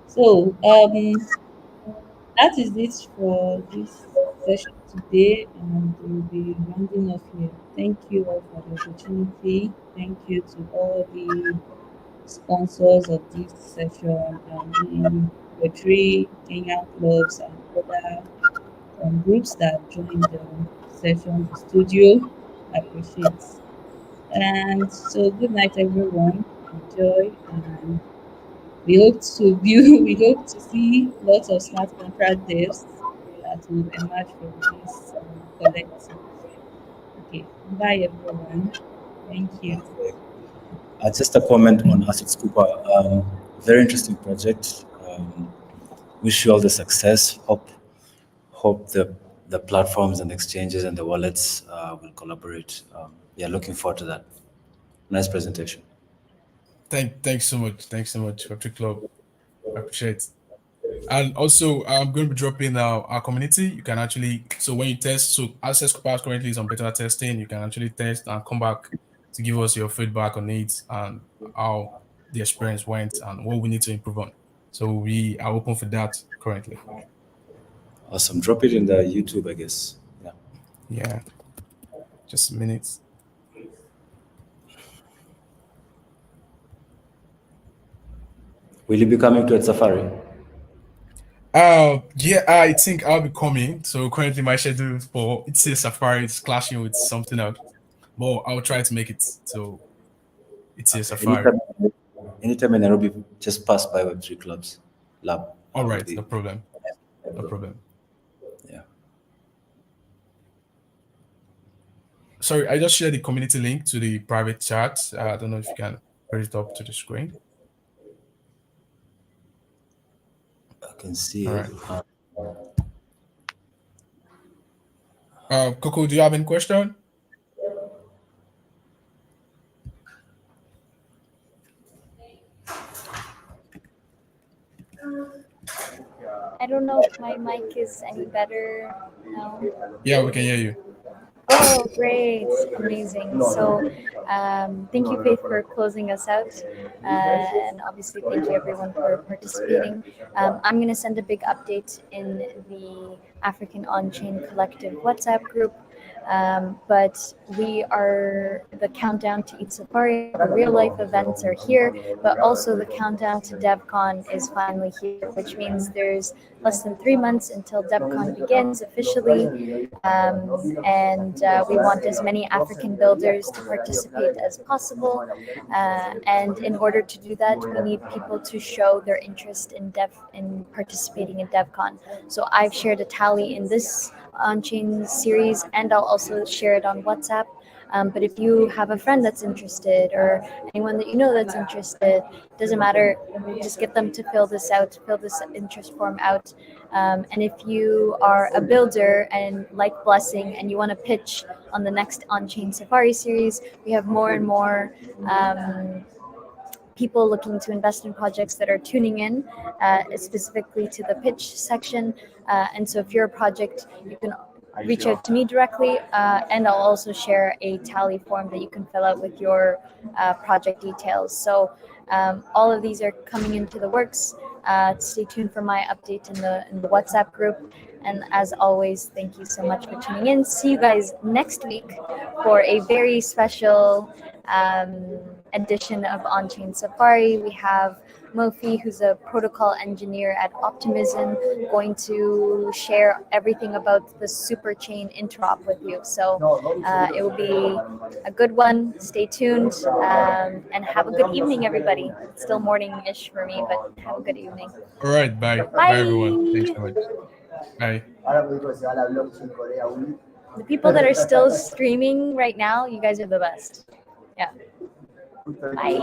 So that is it for this session today, and we'll be rounding off here. Thank you all for the opportunity. Thank you to all the sponsors of this session and the Web3 Kenyan clubs and other groups that joined the session, the studio. I appreciate. And so, good night, everyone. Enjoy, and we hope to view, we hope to see lots of smart contract devs that will emerge from this collective. Okay, bye everyone. Thank you. Just a comment on Asset Scooper. Very interesting project. Wish you all the success. Hope the platforms and exchanges and the wallets will collaborate. Yeah, looking forward to that. Nice presentation. Thanks so much. Thanks so much, Web3 Club. I appreciate it. And also, I'm going to be dropping our community. You can actually, so when you test, so Access Pass currently is on beta testing. You can actually test and come back to give us your feedback on it and how the experience went and what we need to improve on. So we are open for that currently. Awesome. Drop it in the YouTube, I guess. Yeah. Yeah, just a minute. Will you be coming to Safari? Yeah, I think I'll be coming. So currently my schedule for it's a Safari is clashing with something else, but I'll try to make it. So it's a Okay. Safari. Anytime in Nairobi, just pass by Web3 Clubs Lab. All Will right, no be. problem. No problem. Yeah. Sorry, I just shared the community link to the private chat. I don't know if you can put it up to the screen. I can see All it. right. Coco, do you have any question? I don't know if my mic is any better now. Yeah, we can hear you. Oh, great. Amazing. So, thank you, Faith, for closing us out. And obviously, thank you, everyone, for participating. I'm going to send a big update in the African On-Chain Collective WhatsApp group. But we are the countdown to Eat Safari. The real life events are here, but also the countdown to DevCon is finally here, which means there's less than 3 months until DevCon begins officially. And we want as many African builders to participate as possible. And in order to do that, we need people to show their interest in participating in DevCon. So I've shared a tally in this on-chain series, and I'll also share it on WhatsApp. But if you have a friend that's interested or anyone that you know that's interested, doesn't matter, just get them to fill this interest form out. And if you are a builder and like Blessing and you want to pitch on the next On-Chain Safari series, we have more and more people looking to invest in projects that are tuning in specifically to the pitch section. And so if you're a project, you can reach out to me directly, and I'll also share a tally form that you can fill out with your project details. So all of these are coming into the works. Stay tuned for my update in the WhatsApp group. And as always, thank you so much for tuning in. See you guys next week for a very special edition of On-Chain Safari. We have Mofi, who's a protocol engineer at Optimism, going to share everything about the superchain interop with you. So it will be a good one. Stay tuned, and have a good evening, everybody. It's still morning-ish for me, but have a good evening. All right, bye. Bye, everyone. Thanks so much. Bye. The people that are still streaming right now, you guys are the best. Yeah. Bye.